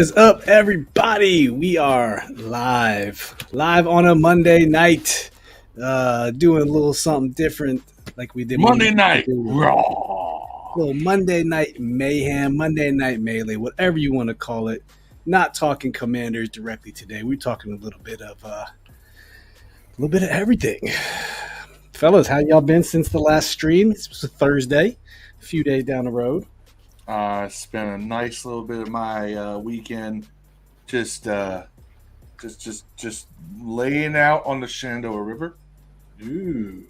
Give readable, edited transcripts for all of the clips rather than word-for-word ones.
is up, everybody? We are live on a Monday night, doing a little something different, like we did Monday night raw, little Monday night mayhem, Monday night melee, whatever you want to call it. Not talking Commanders directly today. We're talking a little bit of everything. Fellas, how y'all been since the last stream? This was a Thursday, a few days down the road. Spent a nice little bit of my weekend just laying out on the Shenandoah River. Ooh.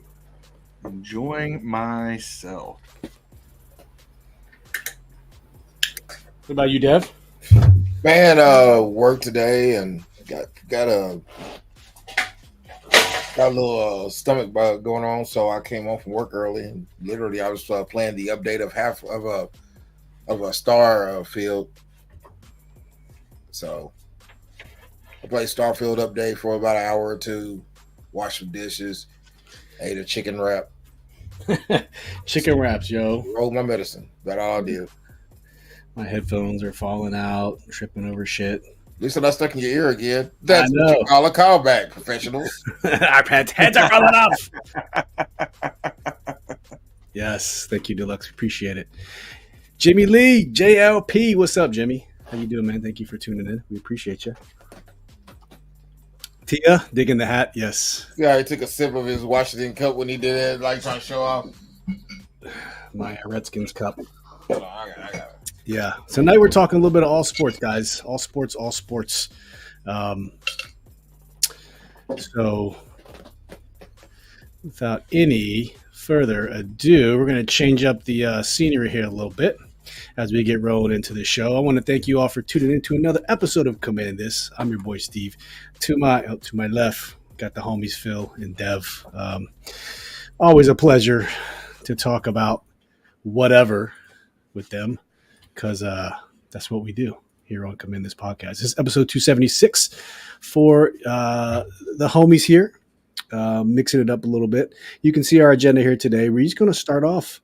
Enjoying myself. What about you, Dev? Man, work today and got a little stomach bug going on, so I came home from work early and literally I was playing the update of half of a star field. So I played Starfield update for about an hour or two, washed some dishes, ate a chicken wrap. Chicken wraps, yo. Rolled my medicine. That's all I did. My headphones are falling out, tripping over shit. At least I'm not stuck in your ear again. That's I know. what you call a callback, professionals. Our heads are falling off. Yes, thank you, Deluxe. Appreciate it. Jimmy Lee, JLP. What's up, Jimmy? How you doing, man? Thank you for tuning in. We appreciate you. Tia, digging the hat. Yes. Yeah, he took a sip of his Washington cup when he did it, like trying to show off. My Redskins cup. Hold on, I got it. Yeah. So tonight we're talking a little bit of all sports, guys. All sports. So without any further ado, we're going to change up the scenery here a little bit as we get rolling into the show. I want to thank you all for tuning in to another episode of Command This. I'm your boy Steve. To my left, got the homies Phil and Dev. Always a pleasure to talk about whatever with them, because that's what we do here on Command This podcast. This is episode 276 for the homies here, mixing it up a little bit. You can see our agenda here today. We're just going to start off,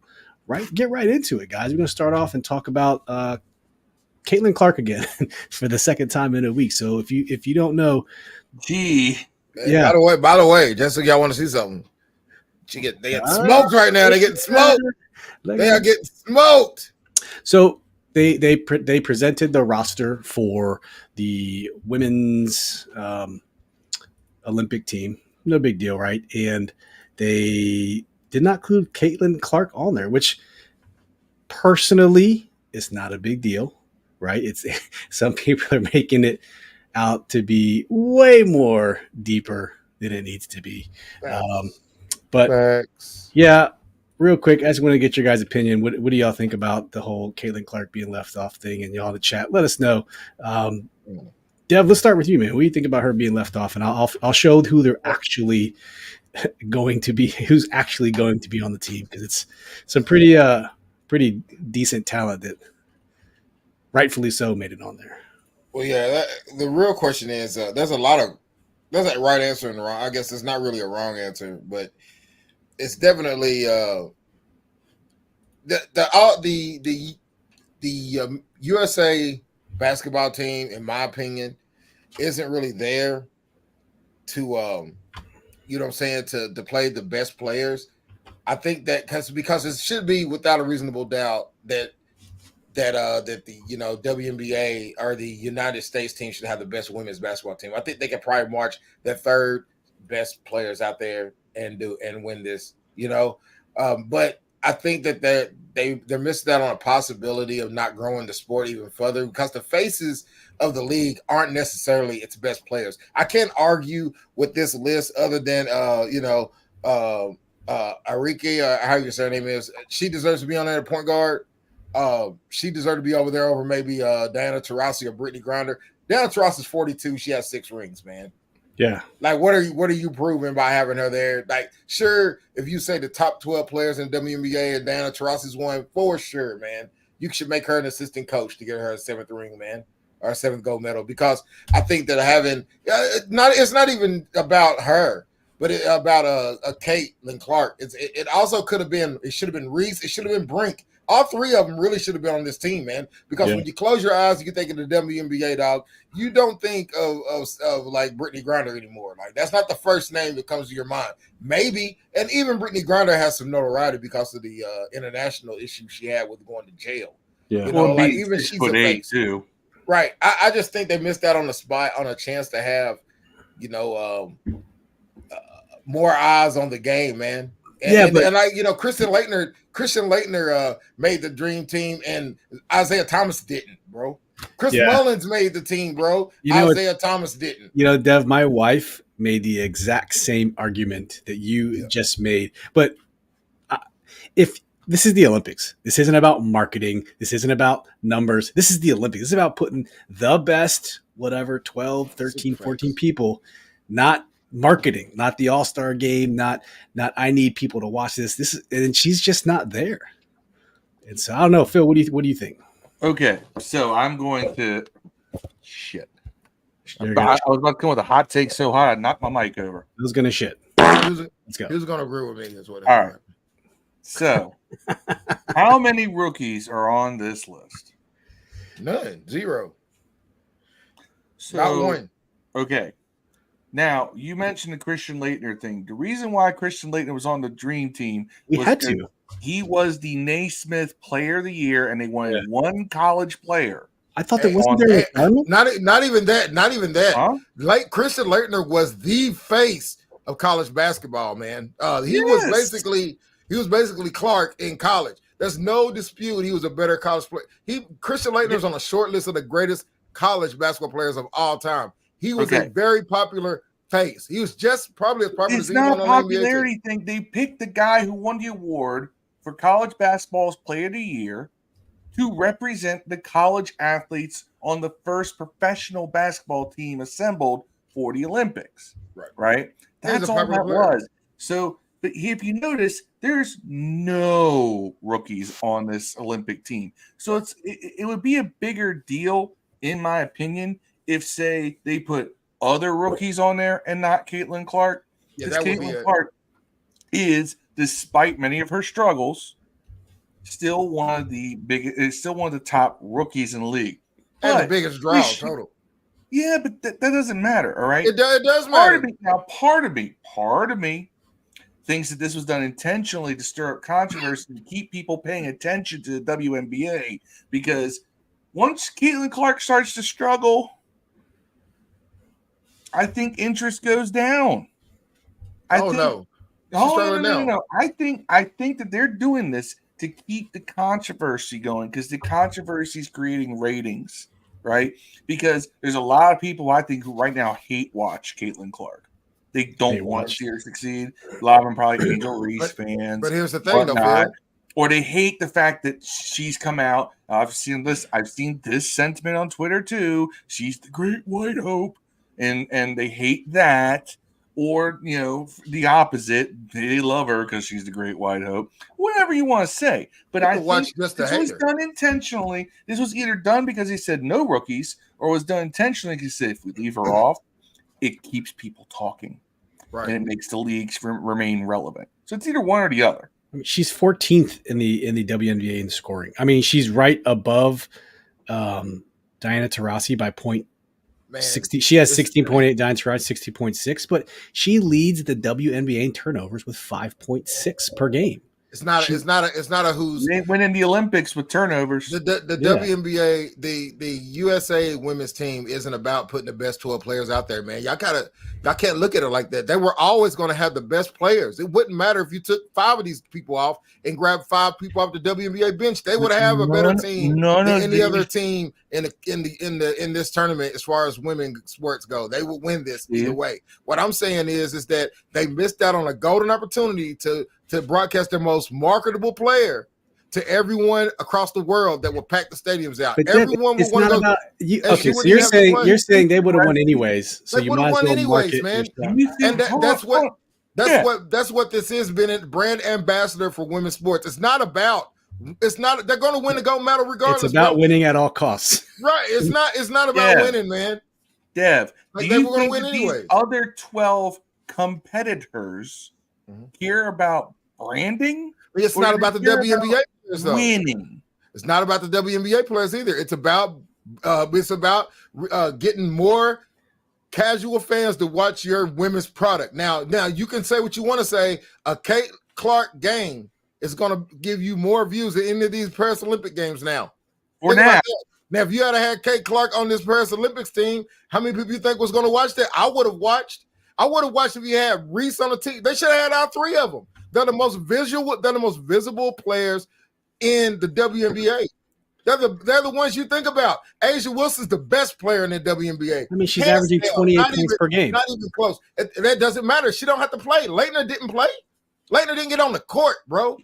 get right into it, guys. We're going to start off and talk about Caitlin Clark again for the second time in a week. So if you don't know, Gee. Yeah. By the way, just so y'all want to see something, they get smoked right now. They get smoked. They are getting smoked. So they presented the roster for the women's Olympic team. No big deal, right? And they did not include Caitlin Clark on there, which personally is not a big deal, right? It's some people are making it out to be way more deeper than it needs to be. But Facts. Yeah, real quick, I just want to get your guys' opinion. What do y'all think about the whole Caitlin Clark being left off thing? And y'all in the chat, let us know. Dev, let's start with you, man. What do you think about her being left off? And I'll show who they're actually going to be, who's actually going to be on the team, because it's some pretty decent talent that rightfully so made it on there. Well, yeah, the real question is there's a right answer and wrong. I guess it's not really a wrong answer, but it's definitely the USA basketball team, in my opinion, isn't really there to you know what I'm saying, to play the best players. I think that because it should be without a reasonable doubt that the WNBA or the United States team should have the best women's basketball team. I think they could probably march the third best players out there and win this, but I think that they're missing out on a possibility of not growing the sport even further, because the faces of the league aren't necessarily its best players. I can't argue with this list other than Arike, how your surname is. She deserves to be on there at point guard. She deserved to be over there over maybe Diana Taurasi or Brittany Grinder. Diana Taurasi's 42. She has 6 rings, man. Yeah. Like, what are you proving by having her there? Like, sure, if you say the top 12 players in WNBA and Diana Taurasi's one, for sure, man, you should make her an assistant coach to get her a 7th ring, man, or a 7th gold medal. Because I think that it's not even about her, but about a Caitlin Clark. It also could have been. It should have been Reese. It should have been Brink. All three of them really should have been on this team, man. Because when you close your eyes, you think of the WNBA, dog. You don't think of like Brittany Griner anymore. Like that's not the first name that comes to your mind. Maybe, and even Brittany Griner has some notoriety because of the international issue she had with going to jail. Yeah, you know, like even she's a face too. Right. I just think they missed out on the spot on a chance to have, more eyes on the game, man. And Christian Laettner made the dream team, and Isaiah Thomas didn't, bro. Chris Mullins made the team, bro. Isaiah Thomas didn't. Dev, my wife made the exact same argument that you just made. But if this is the Olympics, this isn't about marketing. This isn't about numbers. This is the Olympics. This is about putting the best, 12, 13, 14 people, not marketing, not the all-star game, not I need people to watch this. And she's just not there. And so I don't know, Phil, what do you think? Okay, so I'm going to shit. I was about to come with a hot take so hot I knocked my mic over. I was gonna shit. Let's go. Who's gonna agree with me? Is what. All right. So, how many rookies are on this list? None. 0. So, not one. Okay. Now, you mentioned the Christian Laettner thing. The reason why Christian Laettner was on the Dream Team was he was the Naismith Player of the Year, and they wanted one college player. I thought there wasn't there not even that. Huh? Like Christian Laettner was the face of college basketball, man. He was basically Clark in college. There's no dispute he was a better college player. Christian Laettner was on a short list of the greatest college basketball players of all time. He was a very popular face. He was just probably as popular as anyone on the NBA team. It's not a popularity thing. They picked the guy who won the award for college basketball's Player of the Year to represent the college athletes on the first professional basketball team assembled for the Olympics. Right? That's all that was. So, but if you notice, there's no rookies on this Olympic team. So it would be a bigger deal, in my opinion, if, say, they put other rookies on there and not Caitlin Clark. Because Caitlin Clark is, despite many of her struggles, still one of the top rookies in the league. And the biggest draw total. Yeah, but that doesn't matter, all right? It does matter. Part of me thinks that this was done intentionally to stir up controversy to keep people paying attention to the WNBA, because once Caitlin Clark starts to struggle, I think interest goes down. No. I think that they're doing this to keep the controversy going, because the controversy is creating ratings, right? Because there's a lot of people, I think, who right now hate watch Caitlin Clark. They don't want to see her succeed. A lot of them probably Angel Reese fans. But here's the thing, though, or they hate the fact that she's come out. I've seen this sentiment on Twitter too. She's the great white hope, and they hate that. Or, the opposite. They love her because she's the great white hope. Whatever you want to say. But I think this was done intentionally. This was either done because he said no rookies, or was done intentionally because he said if we leave her off, it keeps people talking. Right. And it makes the leagues remain relevant. So it's either one or the other. I mean, she's 14th in the WNBA in scoring. I mean, she's right above Diana Taurasi by 60. She has 16.8, Diana Taurasi 60.6, but she leads the WNBA in turnovers with 5.6 per game. It's not a who's they win in the Olympics with turnovers. The WNBA, the USA women's team isn't about putting the best 12 players out there, man. Y'all can't look at it like that. They were always going to have the best players. It wouldn't matter if you took 5 of these people off and grabbed 5 people off the WNBA bench. They would have a better team than any other team in this tournament as far as women's sports go. They would win this either way. What I'm saying is that they missed out on a golden opportunity to broadcast their most marketable player to everyone across the world that will pack the stadiums out. But everyone will want to go. Okay, so you're saying they would have won anyways. So you might as well anyways, man. And that's what this is. Been a brand ambassador for women's sports. It's not. They're going to win the gold medal regardless. It's about winning at all costs. Right. It's not about winning, man. Dev, like they were going to win anyway. These other 12 competitors care about branding? It's not about the WNBA winning. It's not about the WNBA players either. It's about getting more casual fans to watch your women's product. Now you can say what you want to say. A Kate Clark game is going to give you more views than any of these Paris Olympic games now. For now. Now, if you had had Kate Clark on this Paris Olympics team, how many people you think was going to watch that? I would have watched if you had Reese on the team. They should have had all three of them. They're the most visible players in the WNBA. They're the ones you think about. Asia Wilson's the best player in the WNBA. I mean, she's averaging 28 points per game. Not even close. That doesn't matter. She don't have to play. Leitner didn't play. Leitner didn't get on the court, bro.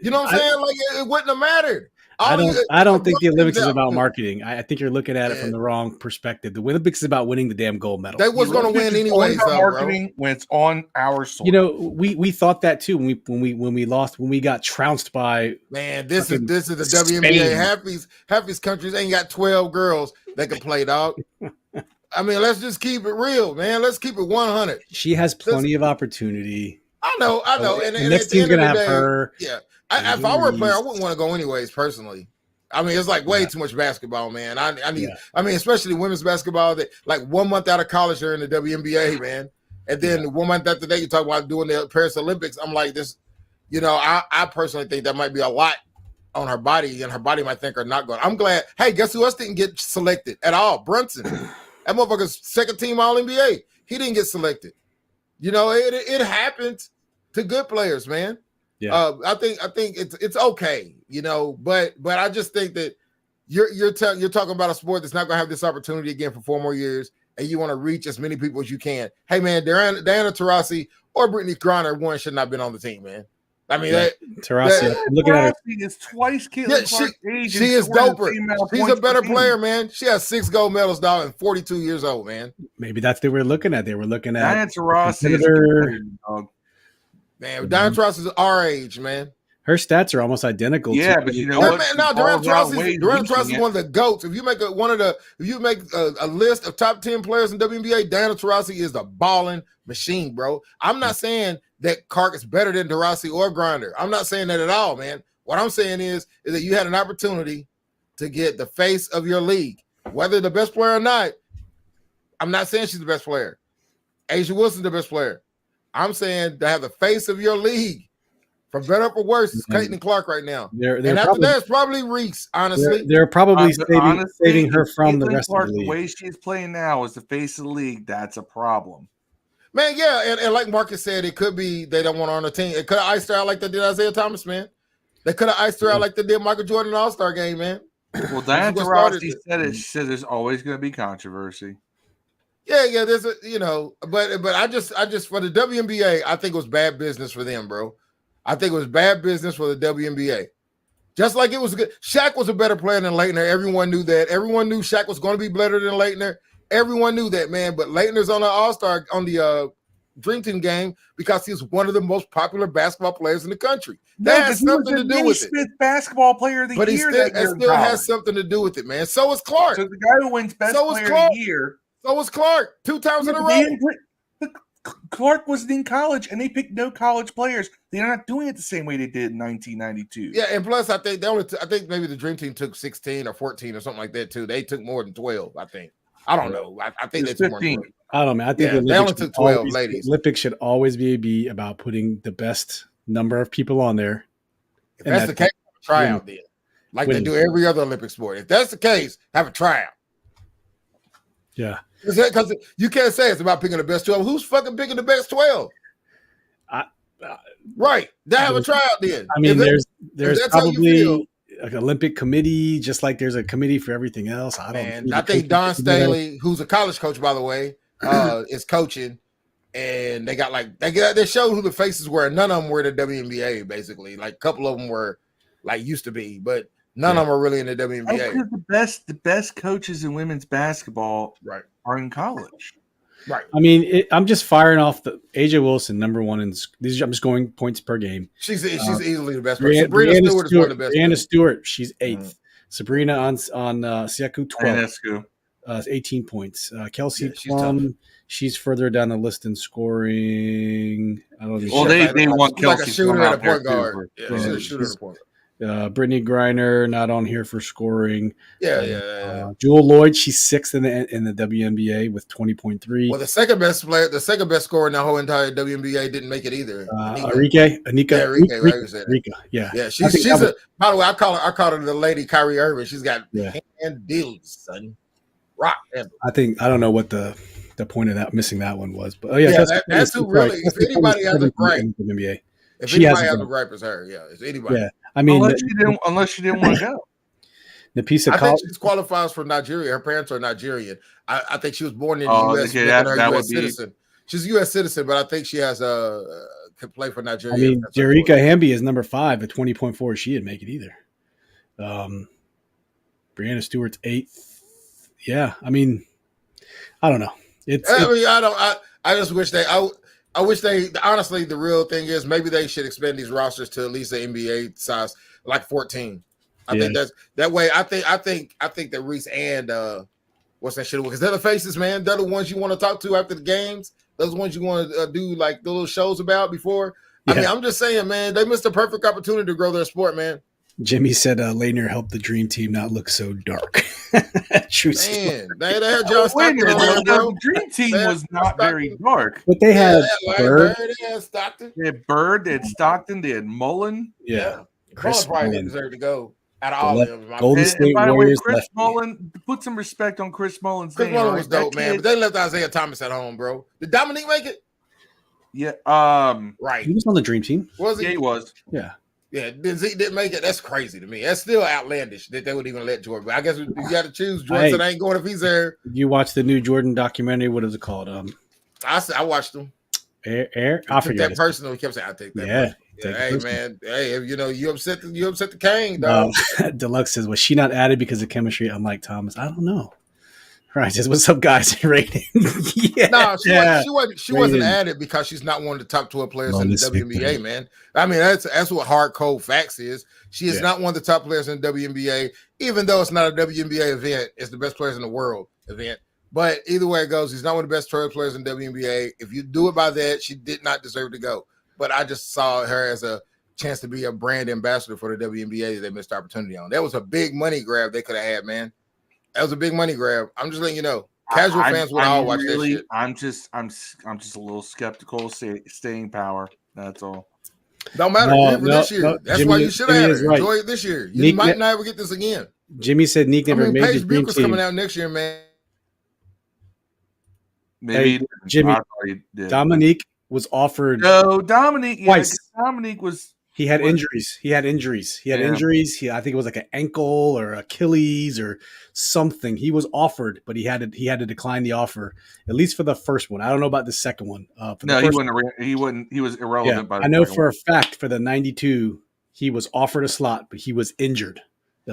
You know what I'm saying? Like it wouldn't have mattered. I don't think the Olympics is about marketing. I think you're looking at it from the wrong perspective. The Olympics is about winning the damn gold medal. They was going to win anyways, marketing when it's on our soil. You know, we thought that too when we got trounced by. Man, this is the WNBA. Half these countries ain't got 12 girls that can play, dog. I mean, let's just keep it real, man. Let's keep it 100. She has plenty of opportunity. I know. And the next team's gonna have her. Yeah. If I were a player, I wouldn't want to go anyways, personally. I mean, it's like way too much basketball, man. I mean, especially women's basketball, that like 1 month out of college, they're in the WNBA, man. And then 1 month after that, you talk about doing the Paris Olympics. I'm like, this, I personally think that might be a lot on her body, and her body might think are not going. I'm glad. Hey, guess who else didn't get selected at all? Brunson. That motherfucker's second team All NBA. He didn't get selected. It happens to good players, man. Yeah, I think it's okay, but I just think that you're talking about a sport that's not going to have this opportunity again for 4 more years, and you want to reach as many people as you can. Hey, man, Diana Taurasi or Brittany Griner, one should not have been on the team, man. I mean, Taurasi, looking at her, is twice Caitlin Clark's age. She is doper. She's a better player, man. She has 6 gold medals, dog, and 42 years old, man. Maybe that's what they were looking at. They were looking at Diana Taurasi. Man, Darren Waller is our age, man. Her stats are almost identical. Yeah, but you know what? Darren Waller is one of the GOATs. If you make a list of top 10 players in WNBA, Darren Waller is the balling machine, bro. I'm not saying that Clark is better than Taurasi or Grinder. I'm not saying that at all, man. What I'm saying is that you had an opportunity to get the face of your league, whether the best player or not. I'm not saying she's the best player. Asia Wilson's the best player. I'm saying to have the face of your league, for better or for worse, it's Caitlin Clark right now. And after that, it's probably Reese, honestly. They're probably saving her from the rest Clark, of the league. The way she's playing now is the face of the league. That's a problem. Man, yeah, and like Marcus said, it could be they don't want her on the team. It could have iced her out like they did Isaiah Thomas, man. They could have iced her out like they did Michael Jordan in the All-Star game, man. Well, Diana Taurasi said it. She said there's always going to be controversy. Yeah, there's but I just for the WNBA, I think it was bad business for them, bro. I think it was bad business for the WNBA. Just like it was good. Shaq was a better player than Leitner. Everyone knew that. Everyone knew Shaq was going to be better than Leitner. Everyone knew that, man. But Leitner's on the All-Star on the Dream Team game because he's one of the most popular basketball players in the country. That has something to do with it. Basketball player of the year. But it still has something to do with it, man. So is Clark. So the guy who wins best player of the year. So was Clark 2 times in a row. Clark was in college, and they picked no college players. They're not doing it the same way they did in 1992. Yeah, and plus, I think maybe the Dream Team took 16 or 14 or something like that too. They took more than 12, I think. I don't know. I think they took 15. I don't know. I think they only took 12 ladies. Olympics should always be about putting the best number of people on there. If that's the case, have a tryout then, like they do every other Olympic sport. If that's the case, have a tryout. Yeah. Because you can't say it's about picking the best 12. Who's fucking picking the best 12? Right. They have a tryout then. I mean, there's probably an Olympic committee, just like there's a committee for everything else. I think Don Staley, who's a college coach, by the way, is coaching. And they showed who the faces were. And none of them were the WNBA, basically. Like a couple of them were like used to be, but none of them are really in the WNBA. Because the best coaches in women's basketball are in college. Right. I mean, I'm just firing off the Asia Wilson, number one in these. I'm just going points per game. She's easily the best. Sabrina Stewart is one of the best. Brianna Stewart, she's 8th. Sabrina on Siaku 12. 18 points. Kelsey Plum, she's further down the list in scoring. I don't know. Well, they want Kelsey like a shooter at a point guard. She's a shooter at a point guard. Brittany Griner not on here for scoring. Yeah. Jewel Lloyd, she's sixth in the WNBA with 20.3. Well, the second best scorer in the whole entire WNBA didn't make it either. Anika, yeah. She's by the way, I call her the lady Kyrie Irving. She's got hand deals, son. Rock. I don't know what the point of that missing that one was, but that's who really. If anybody has a gripe in the NBA, if anybody has a gripe, it's her. Yeah, it's anybody. Yeah, I mean, unless she didn't want to go. The piece of I think she qualifies for Nigeria. Her parents are Nigerian. I think she was born in the U.S. U.S. citizen. She's a U.S. citizen, but I think she has could play for Nigeria. I mean, Jericka Hamby is number 5 at 20.4. She didn't make it either. Brianna Stewart's 8th. Yeah, I mean, I don't know. I just wish I wish they honestly. The real thing is maybe they should expand these rosters to at least the NBA size, like 14. I think that's that way. I think that Reese and what's that shit? Because they're the faces, man. They're the ones you want to talk to after the games. Those ones you want to do like the little shows about before. Yeah. I mean, I'm just saying, man, they missed a perfect opportunity to grow their sport, man. Jimmy said Laettner helped the dream team not look so dark. True man, they had John Stockton. The dream team was not very dark. But they had Bird. They had Stockton. They had Bird. They had Stockton. They had Mullen. Yeah. Chris probably didn't deserve to go at all. Golden State Warriors. Chris Mullen, put some respect on Chris Mullen's name. Chris Mullen was dope, man. But they left Isaiah Thomas at home, bro. Did Dominique make it? Yeah. Right. He was on the dream team. Was he? Yeah, he was. Yeah. Yeah, Zeke didn't make it. That's crazy to me. That's still outlandish that they would even let Jordan. But I guess you got to choose. Jordan ain't going if he's there. You watch the new Jordan documentary. What is it called? I watched them. Air. I forget that personal. He kept saying, "I take that." Yeah. Hey man. Hey, you upset the king, dog. Deluxe says, was she not added because of chemistry? Unlike Thomas, I don't know. Right, just what's up, guys? Rating. She wasn't added because she's not one of the top 12 players in the WNBA, man. I mean, that's what hard cold facts is. She is not one of the top players in the WNBA, even though it's not a WNBA event. It's the best players in the world event. But either way it goes, he's not one of the best 12 players in the WNBA. If you do it by that, she did not deserve to go. But I just saw her as a chance to be a brand ambassador for the WNBA that they missed opportunity on. That was a big money grab they could have had, man. That was a big money grab. I'm just letting you know. Casual fans would all watch that shit. I'm just a little skeptical of staying power. That's all. Don't matter. This year. That's Jimmy, why you should have it. Right. Enjoy it this year. You might not ever get this again. Jimmy said Neek never made Paige the dream Buick team. Coming out next year, man. Maybe Jimmy. Dominique was offered. No, Dominique. Twice. Dominique was. He had injuries. I think it was like an ankle or Achilles or something. He was offered, but he had to decline the offer, at least for the first one. I don't know about the second one. He wouldn't. He was irrelevant. I know for a fact for the 92, he was offered a slot, but he was injured. The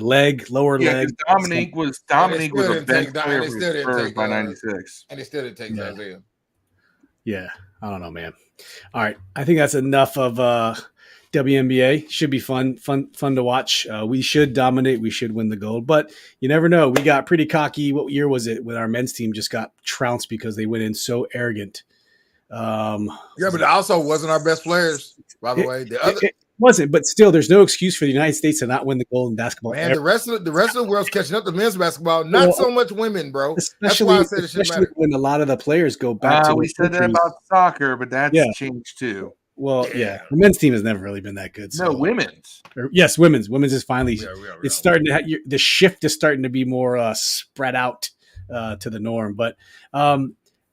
lower leg. Dominique was a bench player for by 96, and he still didn't take Isaiah. Yeah, I don't know, man. All right, I think that's enough of WNBA. Should be fun to watch. We should dominate. We should win the gold, but you never know. We got pretty cocky. What year was it when our men's team just got trounced because they went in so arrogant? But it also wasn't our best players, by the way. It wasn't, but still, there's no excuse for the United States to not win the gold in basketball. Man, the rest of the world's catching up to men's basketball. Not so much women, bro. That's why I said it shouldn't matter. When a lot of the players go back to. We said that about soccer, but that's changed too. Well, the men's team has never really been that good. So. No, women's. Yes, women's. Women's is finally. It's starting to have, the shift is starting to be more spread out to the norm. But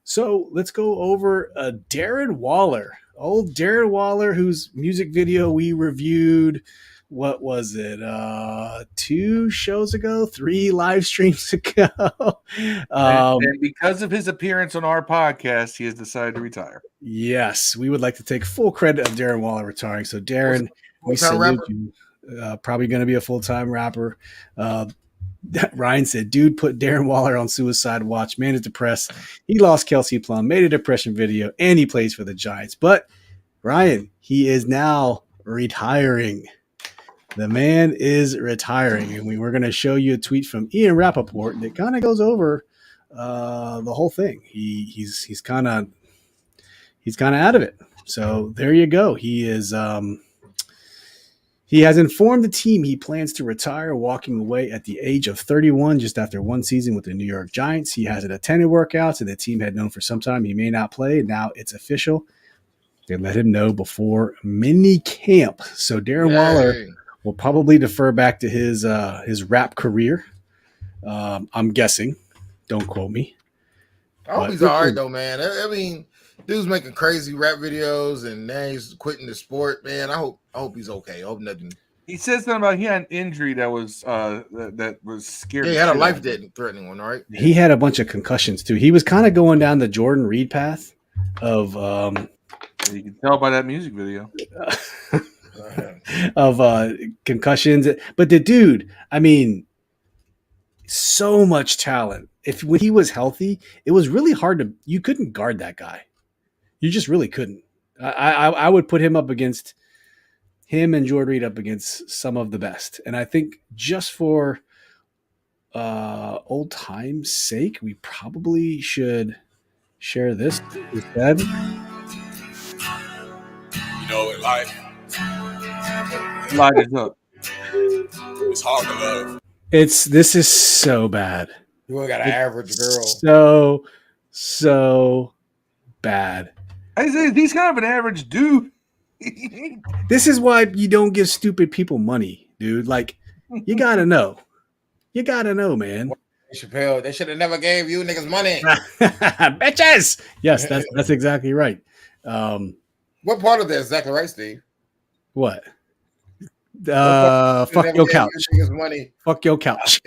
so let's go over Darren Waller, old Darren Waller, whose music video we reviewed. What was it? 2 shows ago, 3 live streams ago. And because of his appearance on our podcast, he has decided to retire. Yes, we would like to take full credit of Darren Waller retiring. So, Darren, we salute you. Probably going to be a full-time rapper. Ryan said, dude put Darren Waller on suicide watch. Man is depressed. He lost Kelsey Plum, made a depression video, and he plays for the Giants. But, Ryan, he is now retiring. The man is retiring, and we're going to show you a tweet from Ian Rappaport that kind of goes over the whole thing. He's kind of out of it. So there you go. He's He has informed the team he plans to retire, walking away at the age of 31, just after one season with the New York Giants. He hasn't attended workouts, and the team had known for some time he may not play. Now it's official. They let him know before mini camp. So Darren Waller will probably defer back to his rap career. I'm guessing. Don't quote me. I hope he's all right, though, man. I mean, dude's making crazy rap videos, and now he's quitting the sport, man. I hope he's okay. I hope nothing. He says something about he had an injury that was scary. Yeah, he had a life-threatening one, right? He had a bunch of concussions too. He was kind of going down the Jordan Reed path of you can tell by that music video of concussions. But the dude, I mean, so much talent. When he was healthy, it was really hard you couldn't guard that guy. You just really couldn't. I would put him up against him and Jordan Reed up against some of the best. And I think just for old time's sake, we probably should share this instead. You know, in life, light is up. It's hard to love. This is so bad. You ain't got an average girl. So bad. I say he's kind of an average dude. This is why you don't give stupid people money, dude. Like, you gotta know. You gotta know, man. Chappelle, they should have never gave you niggas money. Bitches! Yes, that's exactly right. What part of that is exactly right, Steve? What? Fuck your couch. Money. Fuck your couch.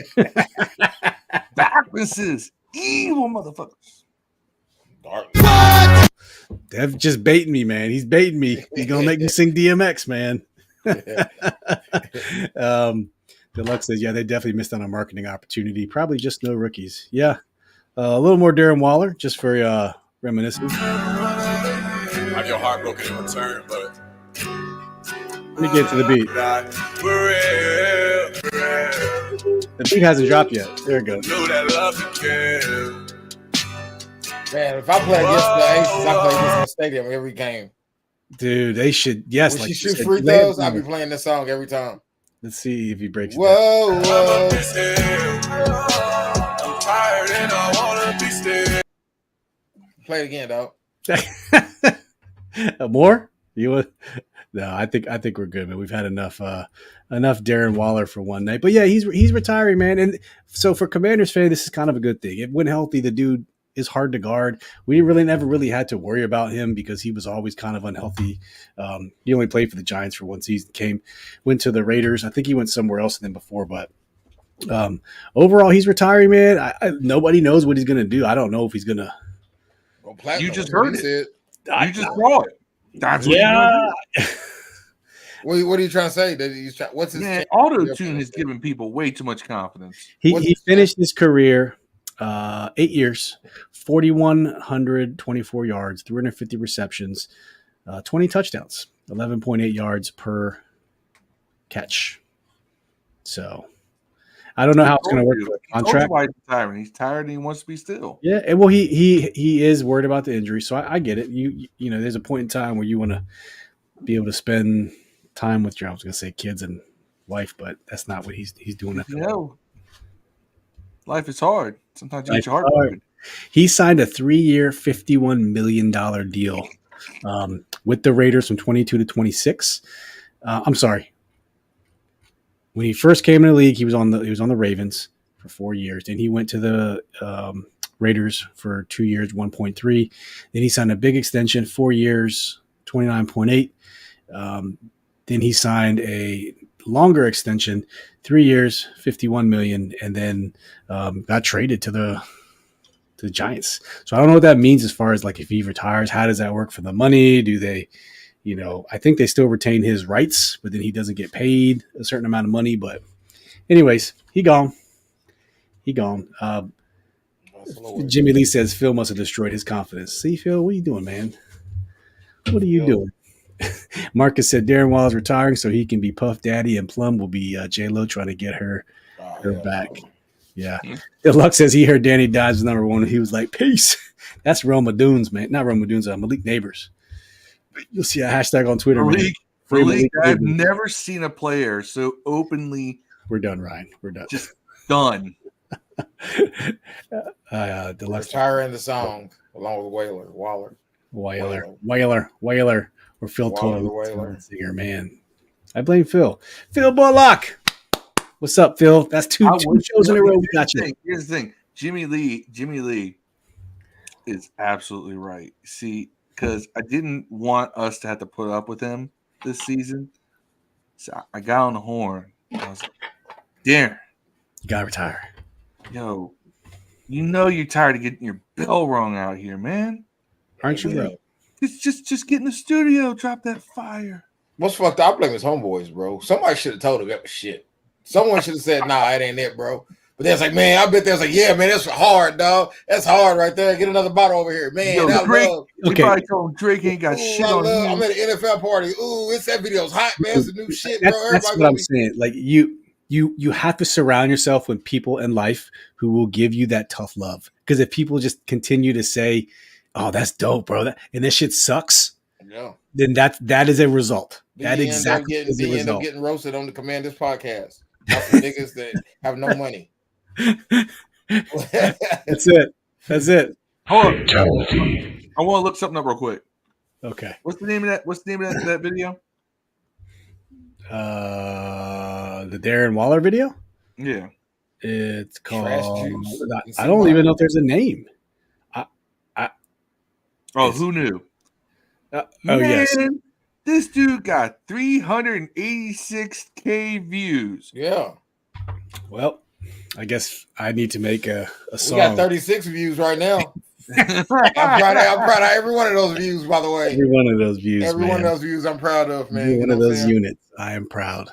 Darkness is evil, motherfuckers. Darkness. Dev just baiting me, man. He's baiting me. He's gonna make me sing DMX, man. Deluxe says, yeah, they definitely missed on a marketing opportunity. Probably just no rookies. Yeah. A little more Darren Waller, just for reminiscing. Like your heart broken in return, but let me get to the beat. The beat hasn't dropped yet. There it goes. Man, if I play against the Aces, I play against the stadium every game. Dude, they should. Yes, when like she shoot free throws, I'll be playing this song every time. Let's see if he breaks it. Whoa. I'm tired and I wanna be still. Play it again, dog. More? You want? No, I think we're good, man. We've had enough Darren Waller for one night. But yeah, he's retiring, man. And so for Commanders fan, this is kind of a good thing. If when healthy, the dude is hard to guard. We never really had to worry about him because he was always kind of unhealthy. He only played for the Giants for one season. Went to the Raiders. I think he went somewhere else than before, but overall, he's retiring, man. Nobody knows what he's gonna do. I don't know if he's gonna. You just heard it. You just saw it. That's what what are you trying to say? What's his auto-tune has given people way too much confidence. He finished his career 8 years, 4,124 yards, 350 receptions, 20 touchdowns, 11.8 yards per catch. So I don't know how it's going to work for the contract. He's tired and he wants to be still. Yeah, and well, he is worried about the injury, so I get it. You know, there's a point in time where you want to be able to spend time with your, I was going to say kids and wife, but that's not what he's doing. Life is hard. Sometimes you get your heart broken. He signed a 3-year, $51 million deal with the Raiders from 22 to 26. I'm sorry. When he first came in the league, he was on the Ravens for 4 years. Then he went to the Raiders for 2 years, 1.3. Then he signed a big extension, 4 years, 29.8. Then he signed a longer extension, 3 years, $51 million, and then got traded to the Giants. So I don't know what that means as far as like if he retires, how does that work for the money? Do they, I think they still retain his rights, but then he doesn't get paid a certain amount of money. But anyways, he gone. Jimmy Lee says Phil must have destroyed his confidence. See, Phil, what are you doing, man? What are you doing? Marcus said Darren Waller's retiring so he can be Puff Daddy, and Plum will be J-Lo trying to get her back. Yeah. Deluxe says he heard Danny Dimes was number one, and he was like, peace. That's Roma Dunes, man. Not Roma Dunes, Malik Neighbors. You'll see a hashtag on Twitter. Malik, I've never seen a player so openly. We're done, Ryan. We're done. Just done. Retiring the song along with Waller. Or Phil Waller, Toy, singer, man. I blame Phil. Phil Bullock. What's up, Phil? That's two shows in a row we got you. Here's the thing. Jimmy Lee is absolutely right. See, because I didn't want us to have to put up with him this season. So I got on the horn. I was like, Darren, you gotta retire. Yo, you know you're tired of getting your bell rung out here, man. Aren't you, bro? Just get in the studio, drop that fire. What's fucked up? I blame his homeboys, bro. Somebody should have told him that was shit. Someone should have said, nah, it ain't it, bro. But they're like, man, I bet they're like, yeah, man, that's hard, dog. That's hard right there. Get another bottle over here. Man, Yo, Drake, okay. Probably told him Drake ain't got shit on him. I'm at an NFL party. Ooh, that video's hot, man. It's the new shit, bro. That's what I'm saying. Like, you have to surround yourself with people in life who will give you that tough love. Because if people just continue to say, oh, that's dope, bro, and this shit sucks, then that is a result. That exactly is a result. End up getting roasted on the Commandthispod podcast. Some niggas that have no money. That's it. Hold on. I want to look something up real quick. Okay. What's the name of that video? The Darren Waller video? Yeah. It's called I don't even know if there's a name. Who knew? Yes. This dude got 386K views. Yeah. Well, I guess I need to make a song. We got 36 views right now. I'm proud of every one of those views, by the way. Every one of those views, one of those views I'm proud of, man. Every one of those units, I am proud.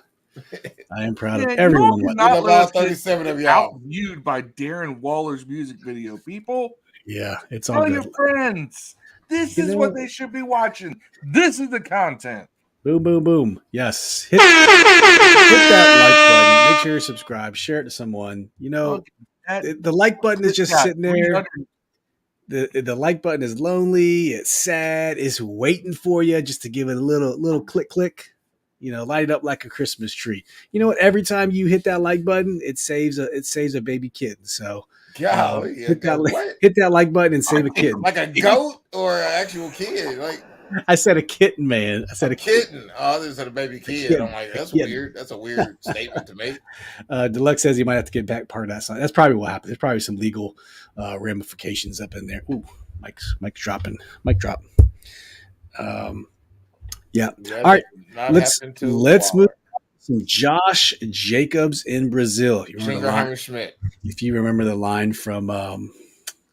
I am proud of everyone. Not about 37 of y'all. Viewed by Darren Waller's music video, people. Yeah, it's all Tell good. your friends. This is what they should be watching. This is the content. Boom, boom, boom. Yes. Hit that like button. Make sure you're subscribed. Share it to someone. You know, the like button is just sitting there. The like button is lonely. It's sad. It's waiting for you just to give it a little click. You know, light it up like a Christmas tree. You know what? Every time you hit that like button, it saves a baby kid. So hit that like button and save a kid. Like a goat or an actual kid? Like I said a kitten, man. I said a kitten. Oh, I just said a baby kid. I'm like, that's weird. That's a weird statement to make. Deluxe says he might have to get back part of that song. That's probably what happened. There's probably some legal ramifications up in there. Ooh, Mike's dropping. Mic drop. Yeah. All right. Let's move to Josh Jacobs in Brazil. If you remember the line from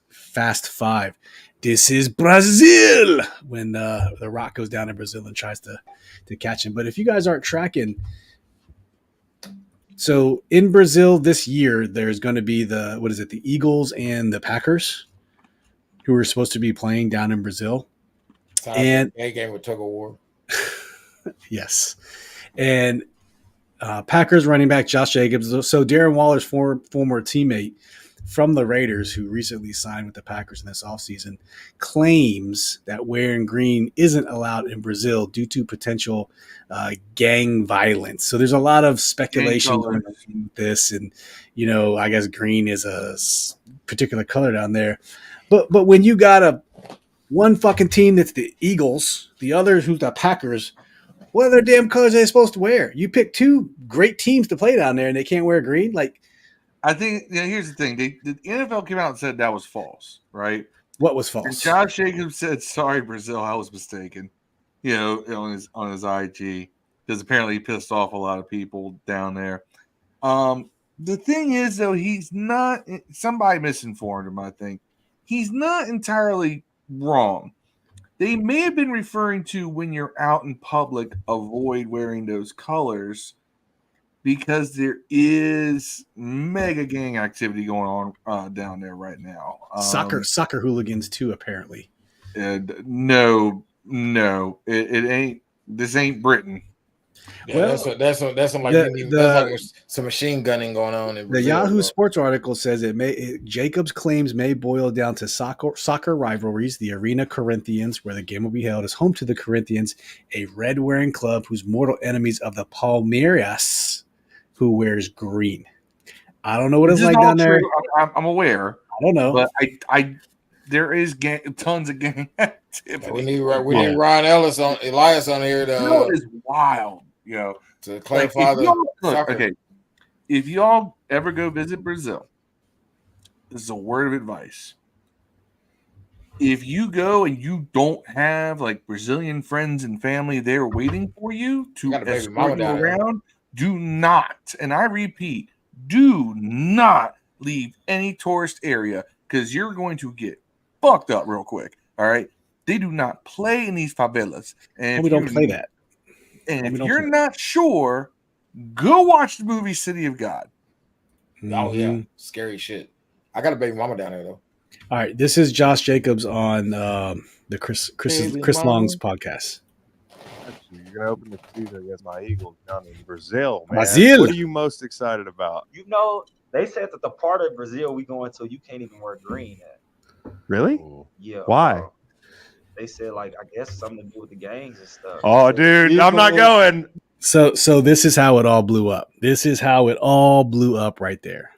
Fast Five, this is Brazil, when the Rock goes down in Brazil and tries to catch him. But if you guys aren't tracking, so in Brazil this year, there's going to be the Eagles and the Packers, who are supposed to be playing down in Brazil. And a game with tug of war. Yes. And Packers running back Josh Jacobs. So Darren Waller's former teammate from the Raiders, who recently signed with the Packers in this offseason, claims that wearing green isn't allowed in Brazil due to potential gang violence. So there's a lot of speculation going on with this. And, you know, I guess green is a particular color down there. But when you got one fucking team that's the Eagles, the others who's the Packers, what other damn colors are they supposed to wear? You pick two great teams to play down there, and they can't wear green? Like, I think here's the thing: the NFL came out and said that was false, right? What was false? And Josh Jacobs said, "Sorry, Brazil, I was mistaken." You know, on his IG, because apparently he pissed off a lot of people down there. The thing is, though, he's not. Somebody misinformed him. I think he's not entirely wrong. They may have been referring to when you're out in public, avoid wearing those colors, because there is mega gang activity going on down there right now. Soccer hooligans too, apparently. No, it ain't. This ain't Britain. Yeah, Well, that's some like that's like some machine gunning going on in The Brazil. Yahoo Sports article says Jacobs' claims may boil down to soccer rivalries. The Arena Corinthians, where the game will be held, is home to the Corinthians, a red-wearing club whose mortal enemies of the Palmeiras, who wears green. I don't know what it's like down there. I'm aware. I don't know, but I there is tons of gang activity. Yeah, we need Ryan Elias on here to is wild, to claim father. Okay, if y'all ever go visit Brazil, this is a word of advice. If you go and you don't have like Brazilian friends and family there waiting for you to escort you around, do not, and I repeat, do not leave any tourist area because you're going to get fucked up real quick. All right. They do not play in these favelas. And we don't play that. And if you're not sure, go watch the movie City of God. Mm-hmm. Oh, yeah. Scary shit. I got a baby mama down there, though. All right. This is Josh Jacobs on the Chris Long's podcast. You're going to open the season against my Eagles down in Brazil, man. Brazil. What are you most excited about? They said that the part of Brazil we going to, you can't even wear green at. Really? Yeah. Why? They said, I guess something to do with the gangs and stuff. Oh, dude, I'm not going. So this is how it all blew up. This is how it all blew up right there.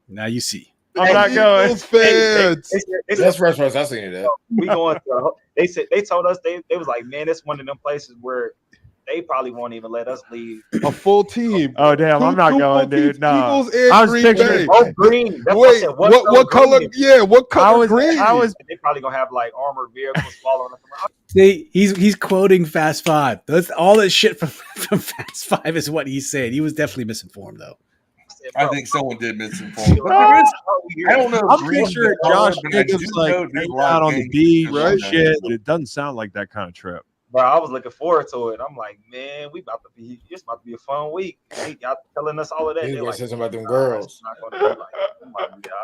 Now you see. I'm not going. That's first I seen it. We going to. They told us they was like, man, it's one of them places where they probably won't even let us leave a full team. Oh damn, I'm not going, dude. No, Eagles and I was Green Bay. Green. Wait, what color? Yeah, what color? Green. They probably gonna have like armored vehicles following us around. See, he's quoting Fast Five. That's all that shit from Fast Five is what he's saying. He was definitely misinformed though. I think someone did misinform. I don't know. I'm pretty sure Josh Jacobs like out on the beach, right? Shit, it doesn't sound like that kind of trip. But I was looking forward to it. I'm like, man, it's about to be a fun week. Y'all telling us all of that. They're like, something about them girls. All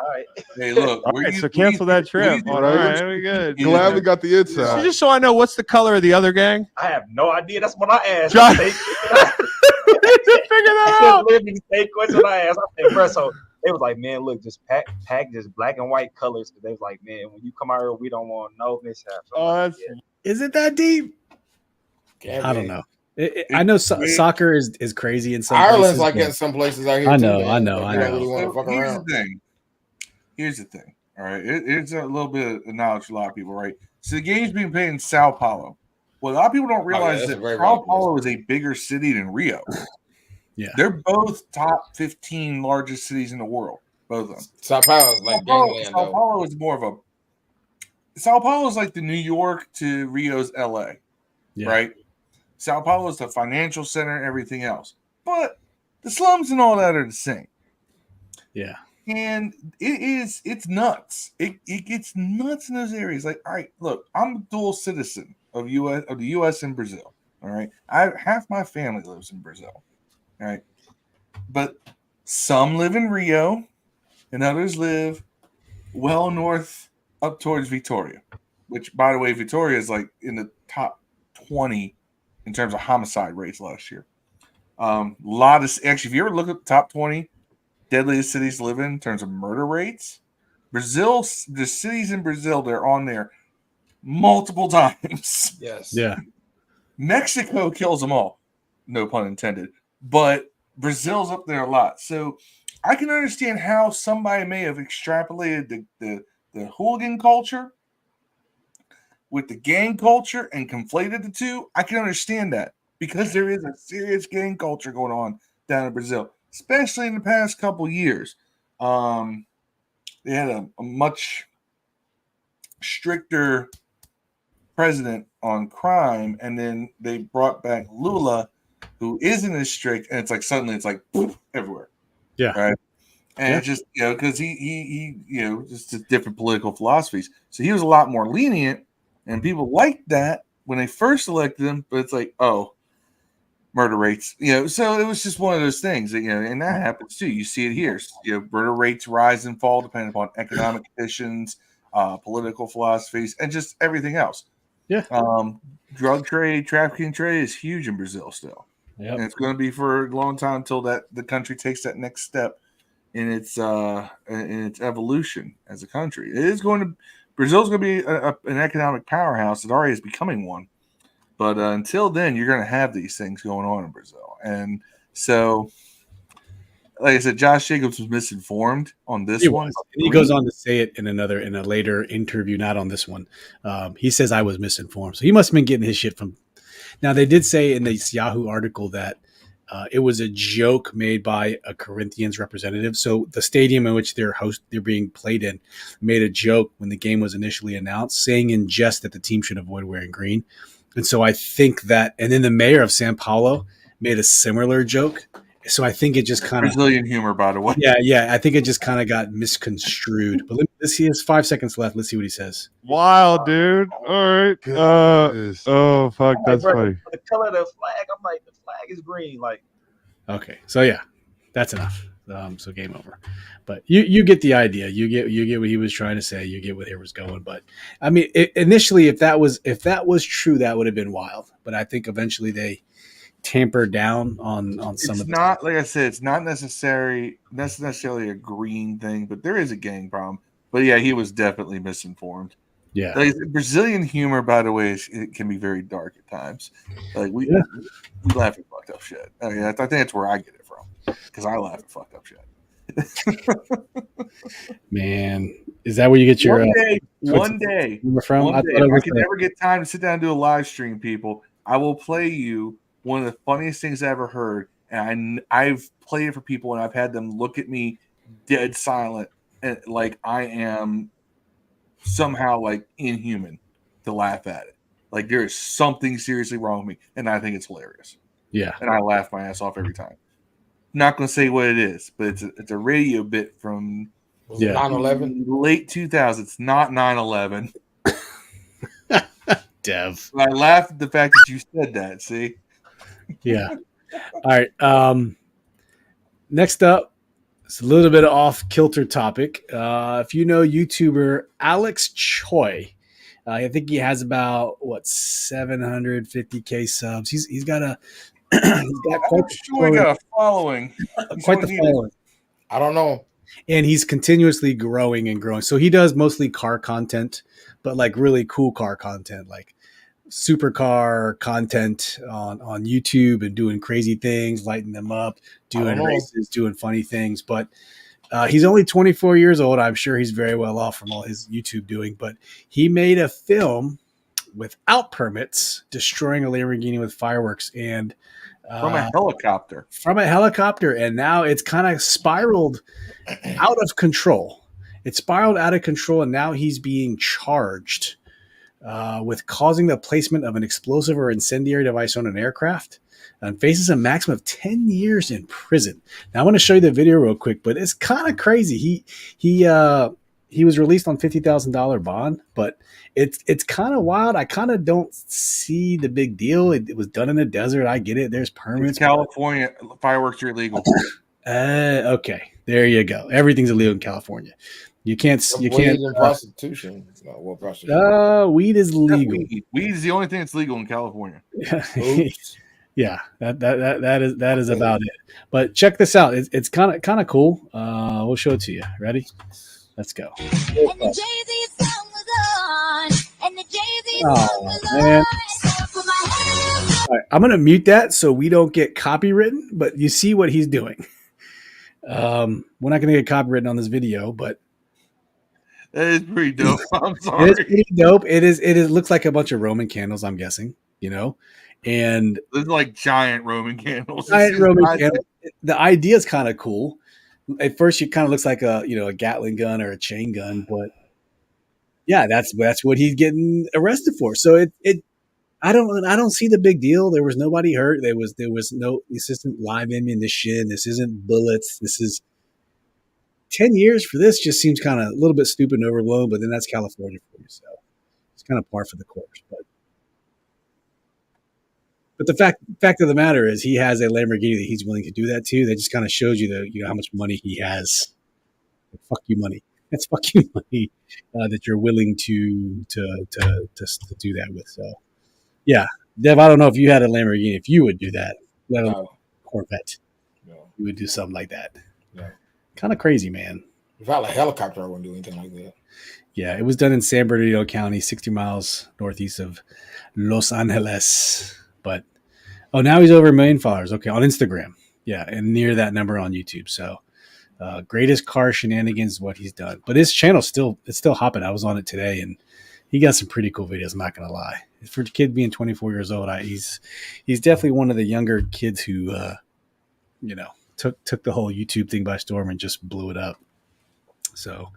right. Hey, look, so cancel that trip. All right, we good. Glad we got the inside. Just so I know, what's the color of the other gang? I have no idea. That's what I asked. Josh, figure that out. That's what I asked. I said, bro, so they was like, man, look, just pack just black and white colors. Because they was like, man, when you come out here, we don't want no mishaps. Is it that deep? I don't know. I know soccer is crazy in some Ireland's places, like in some places out here. I know. Here's the thing. All right, it's a little bit of knowledge for a lot of people, right? So the game's being played in Sao Paulo. Well, a lot of people don't realize that Sao Paulo is a bigger city than Rio. Yeah, they're both top 15 largest cities in the world. Both of them. Sao Paulo is like Sao Paulo is more of a. Sao Paulo is like the New York to Rio's LA, right? Sao Paulo is the financial center and everything else, but the slums and all that are the same. Yeah. And it's nuts. It gets nuts in those areas. Like, all right, look, I'm a dual citizen of the US and Brazil. All right. Half my family lives in Brazil. All right. But some live in Rio and others live well north up towards Vitória, which, by the way, Vitória is like in the top 20 in terms of homicide rates last year. If you ever look at the top 20 deadliest cities to live in terms of murder rates, Brazil, the cities in Brazil, they're on there multiple times. Yes. Yeah. Mexico kills them all, no pun intended, but Brazil's up there a lot. So I can understand how somebody may have extrapolated the hooligan culture with the gang culture and conflated the two. I can understand that because there is a serious gang culture going on down in Brazil, especially in the past couple years. They had a much stricter president on crime, and then they brought back Lula, who isn't as strict, and it's like suddenly it's like poof, everywhere. Yeah. Right. And it's just, because he just different political philosophies. So he was a lot more lenient, and people liked that when they first elected him, but it's like, oh, murder rates, so it was just one of those things, and that happens too. You see it here, murder rates rise and fall depending upon economic conditions, political philosophies, and just everything else. Yeah. Drug trade, trafficking trade is huge in Brazil still. Yep. And it's going to be for a long time until that the country takes that next step in its evolution as a country. Brazil's going to be an economic powerhouse. It already is becoming one. But until then, you're going to have these things going on in Brazil. And so, like I said, Josh Jacobs was misinformed on this one. He goes on to say it in a later interview, not on this one. He says I was misinformed. So he must have been getting his shit from. Now, they did say in this Yahoo article that it was a joke made by a Corinthians representative. So the stadium in which they're being played in made a joke when the game was initially announced, saying in jest that the team should avoid wearing green. And so I think that, and then the mayor of Sao Paulo made a similar joke. So I think it just kind of Brazilian humor, by the way. Yeah. I think it just kind of got misconstrued. But he has 5 seconds left. Let's see what he says. Wild, dude. All right. Oh fuck, that's funny. The color of the flag, I'm like, the flag is green. Like, okay, so yeah, that's enough. So game over. But you get the idea. You get what he was trying to say. You get where he was going. But I mean, initially, if that was true, that would have been wild. But I think eventually they tamper down on some of the not like I said, it's not necessarily a green thing, but there is a gang problem. But yeah, he was definitely misinformed. Yeah, like, Brazilian humor, by the way, it can be very dark at times. Like we laugh at fucked up shit. I mean, I think that's where I get it from, because I laugh at fucked up shit. Man, is that where you get your one day from? I can never get time to sit down and do a live stream, people. I will play you one of the funniest things I ever heard, and I've played it for people, and I've had them look at me dead silent, and like I am somehow like inhuman to laugh at it. Like there is something seriously wrong with me, and I think it's hilarious. Yeah, and I laugh my ass off every time. Not going to say what it is, but it's a radio bit from 9/11, late 2000s. It's not 9/11. Dev. I laughed at the fact that you said that. See. Yeah. All right. Next up, it's a little bit of off-kilter topic. If you know YouTuber Alex Choi, I think he has about 750K subs. He's got a quite a following. Quite the following. I don't know. And he's continuously growing and growing. So he does mostly car content, but like really cool car content, like supercar content on YouTube and doing crazy things, lighting them up, doing races, doing funny things. But he's only 24 years old. I'm sure he's very well off from all his YouTube doing, but he made a film without permits, destroying a Lamborghini with fireworks and from a helicopter. And now it's kind of spiraled out of control. And now he's being charged with causing the placement of an explosive or incendiary device on an aircraft, and faces a maximum of 10 years in prison. Now I want to show you the video real quick, but it's kind of crazy. He was released on $50,000 bond, but it's kind of wild. I kind of don't see the big deal. It was done in the desert. I get it. There's permits. It's California, fireworks are illegal. Okay, there you go. Everything's illegal in California. You can't. Prostitution. Weed is legal. Weed is the only thing that's legal in California. Yeah, that is about it. But check this out. It's kind of cool. We'll show it to you. Ready? Let's go. Oh man! All right, I'm gonna mute that so we don't get copywritten. But you see what he's doing. We're not gonna get copywritten on this video, but that is pretty dope. I'm sorry. It is pretty dope. It is. It looks like a bunch of Roman candles. I'm guessing. And they're like giant Roman candles. The idea is kind of cool. At first, it kind of looks like a Gatling gun or a chain gun, but yeah, that's what he's getting arrested for. So I don't see the big deal. There was nobody hurt. This isn't live ammunition. This isn't bullets. This is 10 years for this. Just seems kind of a little bit stupid and overblown. But then that's California for you, so it's kind of par for the course. But the fact of the matter is, he has a Lamborghini that he's willing to do that to. That just kind of shows you how much money he has. Fuck you, money. That's fuck you, money that you're willing to do that with. So, yeah, Dev, I don't know if you had a Lamborghini, if you would do that. let alone No. Corvette. No. You would do something like that. No. Kind of crazy, man. If I had a helicopter, I wouldn't do anything like that. Yeah, it was done in San Bernardino County, 60 miles northeast of Los Angeles. But now he's over 1 million followers. Okay, on Instagram. Yeah, and near that number on YouTube. So greatest car shenanigans is what he's done. But his channel's still hopping. I was on it today, and he got some pretty cool videos. I'm not gonna lie. For a kid being 24 years old, he's definitely one of the younger kids who took the whole YouTube thing by storm and just blew it up. So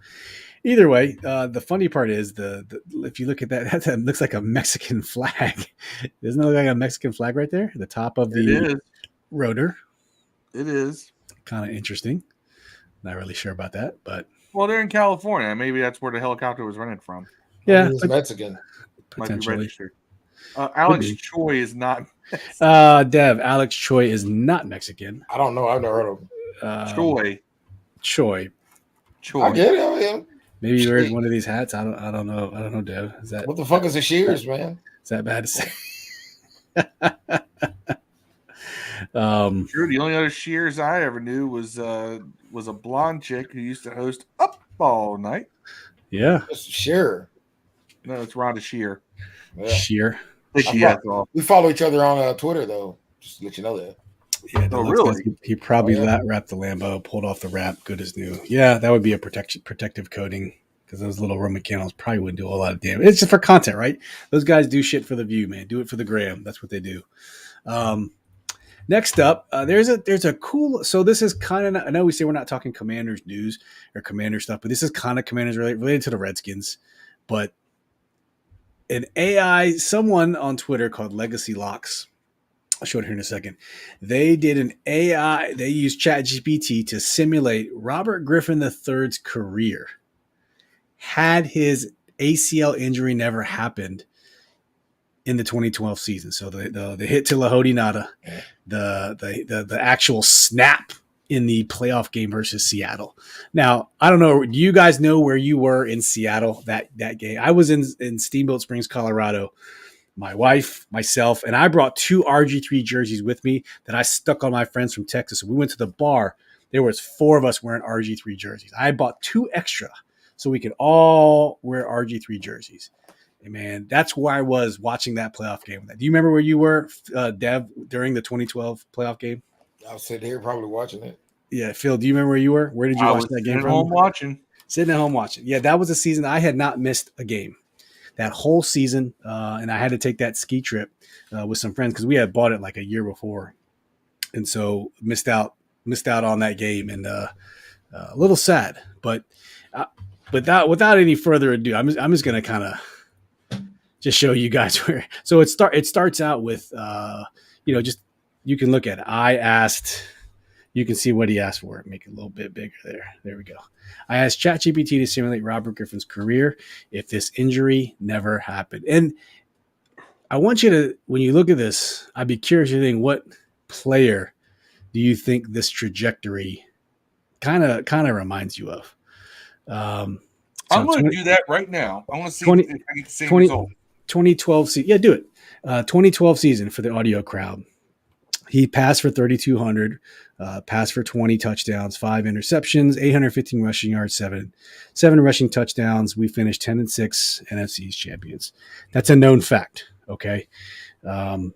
either way, the funny part is if you look at that looks like a Mexican flag. Doesn't it look like a Mexican flag right there? The top of the rotor. It is. Kind of interesting. Not really sure about that, but they're in California. Maybe that's where the helicopter was rented from. Yeah, He's Mexican. Potentially. Might be registered. Alex Choi is not. Dev, Alex Choi is not Mexican. I don't know. I've never heard of him. Choi. I get it. Maybe he wears one of these hats. I don't know. I don't know, Dev. Is that what the fuck is a shears, man? Is that bad to say? Sure. The only other shears I ever knew was a blonde chick who used to host Up All Night. Yeah. Shearer. No, it's Rhonda Shear. Yeah. Shear. We follow each other on Twitter, though. Just to let you know that. Yeah, really? He probably wrapped the Lambo, pulled off the wrap, good as new. Yeah, that would be a protective coating because those little Roman candles probably wouldn't do a lot of damage. It's just for content, right? Those guys do shit for the view, man. Do it for the gram. That's what they do. Next up, there's a cool. So this is kind of. I know we say we're not talking Commanders news or Commander stuff, but this is kind of Commanders related to the Redskins. But an AI, someone on Twitter called Legacy Locks. I'll show it here in a second. They did an AI. They used ChatGPT to simulate Robert Griffin III's career. Had his ACL injury never happened in the 2012 season, so the hit to Lahodi Nada, the actual snap in the playoff game versus Seattle. Now, I don't know. Do you guys know where you were in Seattle that game? I was in Steamboat Springs, Colorado. My wife, myself, and I brought 2 RG3 jerseys with me that I stuck on my friends from Texas. So we went to the bar. There was 4 of us wearing RG3 jerseys. I bought 2 extra so we could all wear RG3 jerseys. And man, that's where I was watching that playoff game. Do you remember where you were, Dev, during the 2012 playoff game? I was sitting here probably watching it. Yeah, Phil, do you remember where you were? Where did you watch that game from? Sitting at home watching. Yeah, that was a season I had not missed a game. That whole season, and I had to take that ski trip with some friends because we had bought it like a year before, and so missed out on that game, and a little sad. But without any further ado, I'm just gonna kind of just show you guys where. So it starts out with just you can look at it. I asked. You can see what he asked for. Make it a little bit bigger there. There we go. I asked ChatGPT to simulate Robert Griffin's career if this injury never happened. And I want you to, when you look at this, I'd be curious to think, what player do you think this trajectory kind of reminds you of? I'm going to do that right now. I want to see if I get the same result. 2012 season. Yeah, do it. 2012 season for the audio crowd. He passed for 3,200, passed for 20 touchdowns, 5 interceptions, 815 rushing yards, seven rushing touchdowns. We finished 10-6 NFC champions. That's a known fact. Okay. Led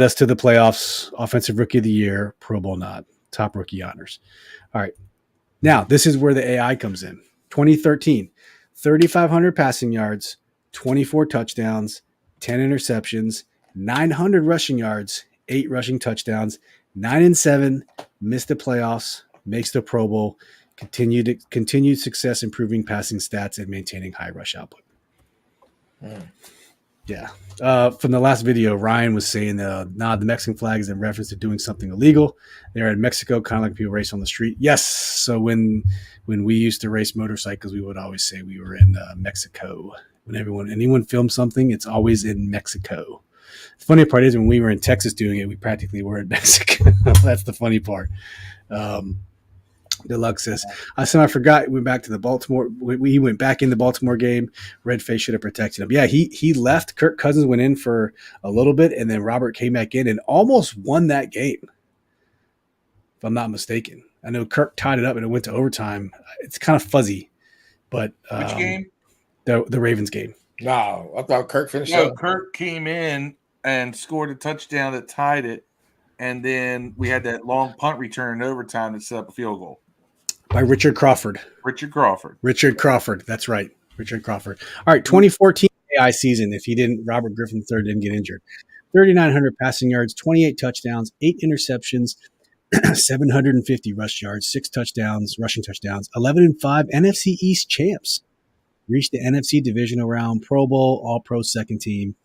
us to the playoffs, offensive rookie of the year, Pro Bowl nod, top rookie honors. All right. Now, this is where the AI comes in. 2013, 3,500 passing yards, 24 touchdowns, 10 interceptions, 900 rushing yards, 8 rushing touchdowns, 9-7, missed the playoffs, makes the Pro Bowl, continued success improving passing stats and maintaining high rush output. Yeah. From the last video, Ryan was saying the Mexican flag is in reference to doing something illegal. They're in Mexico, kind of like people race on the street. Yes. So when we used to race motorcycles, we would always say we were in Mexico. When anyone filmed something, it's always in Mexico. The funny part is when we were in Texas doing it, we practically were in Mexico. That's the funny part. Deluxe says, I forgot. We went back to the Baltimore. We went back in the Baltimore game. Redface should have protected him. Yeah, he left. Kirk Cousins went in for a little bit, and then Robert came back in and almost won that game, if I'm not mistaken. I know Kirk tied it up and it went to overtime. It's kind of fuzzy, but which game? The Ravens game. No, I thought Kirk finished. No, Kirk came in and scored a touchdown that tied it, and then we had that long punt return in overtime that set up a field goal By Richard Crawford. Richard Crawford. That's right. Richard Crawford. All right, 2014 AI season. If Robert Griffin III didn't get injured. 3,900 passing yards, 28 touchdowns, 8 interceptions, 750 rush yards, 6 touchdowns, rushing touchdowns, 11-5 NFC East champs. Reached the NFC divisional round, Pro Bowl, All-Pro second team.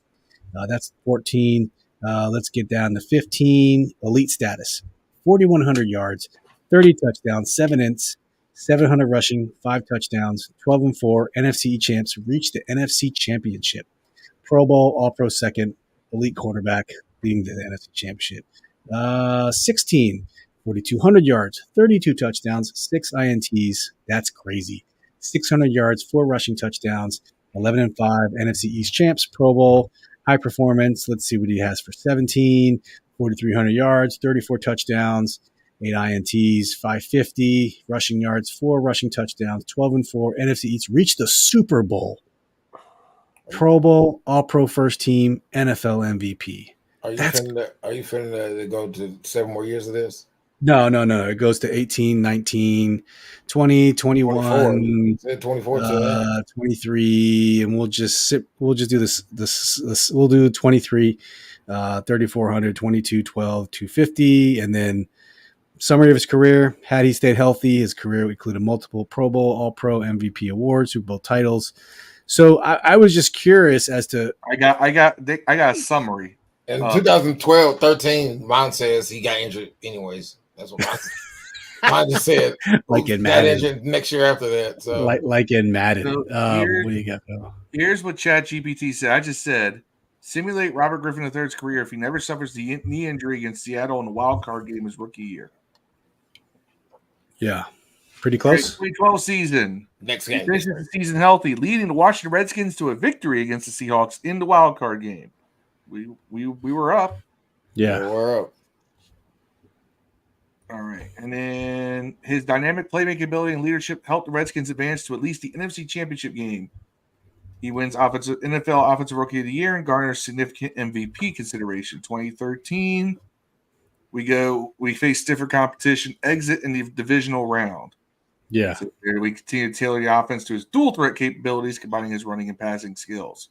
That's 14. Let's get down to 15. Elite status. 4,100 yards, 30 touchdowns, 7 ints, 700 rushing, 5 touchdowns, 12-4. NFC champs. Reached the NFC championship. Pro Bowl, All-Pro second, elite quarterback, leading to the NFC championship. 16. 4,200 yards, 32 touchdowns, 6 INTs. That's crazy. 600 yards, 4 rushing touchdowns, 11-5 NFC East champs, Pro Bowl, high performance. Let's see what he has for 17, 4,300 yards, 34 touchdowns, 8 INTs, 550 rushing yards, 4 rushing touchdowns, 12-4 NFC East. Reached the Super Bowl, Pro Bowl, All-Pro first team, NFL MVP. Are you finna to go to 7 more years of this? No. It goes to 18, 19, 20, 21, 24, 23, and we'll just do this. We'll do 23, 3,400, 22, 12, 250, and then summary of his career. Had he stayed healthy, his career included multiple Pro Bowl, All-Pro, MVP awards, Super Bowl titles. So I was just curious as to. I got a summary. In 2012, 13, mine says he got injured anyways. That's what mine just said. Like in Madden. Injured next year after that. So like in Madden. So what do you got, Phil? Here's what ChatGPT said. I just said, simulate Robert Griffin III's career if he never suffers the knee injury against Seattle in the wild card game his rookie year. Yeah. Pretty close. 2012 season. Next game. He finishes the season healthy, leading the Washington Redskins to a victory against the Seahawks in the wild card game. We were up. Yeah. We were up. All right. And then his dynamic playmaking ability and leadership helped the Redskins advance to at least the NFC Championship game. He wins NFL Offensive Rookie of the Year and garners significant MVP consideration. 2013, we face stiffer competition, exit in the divisional round. Yeah. So we continue to tailor the offense to his dual threat capabilities, combining his running and passing skills.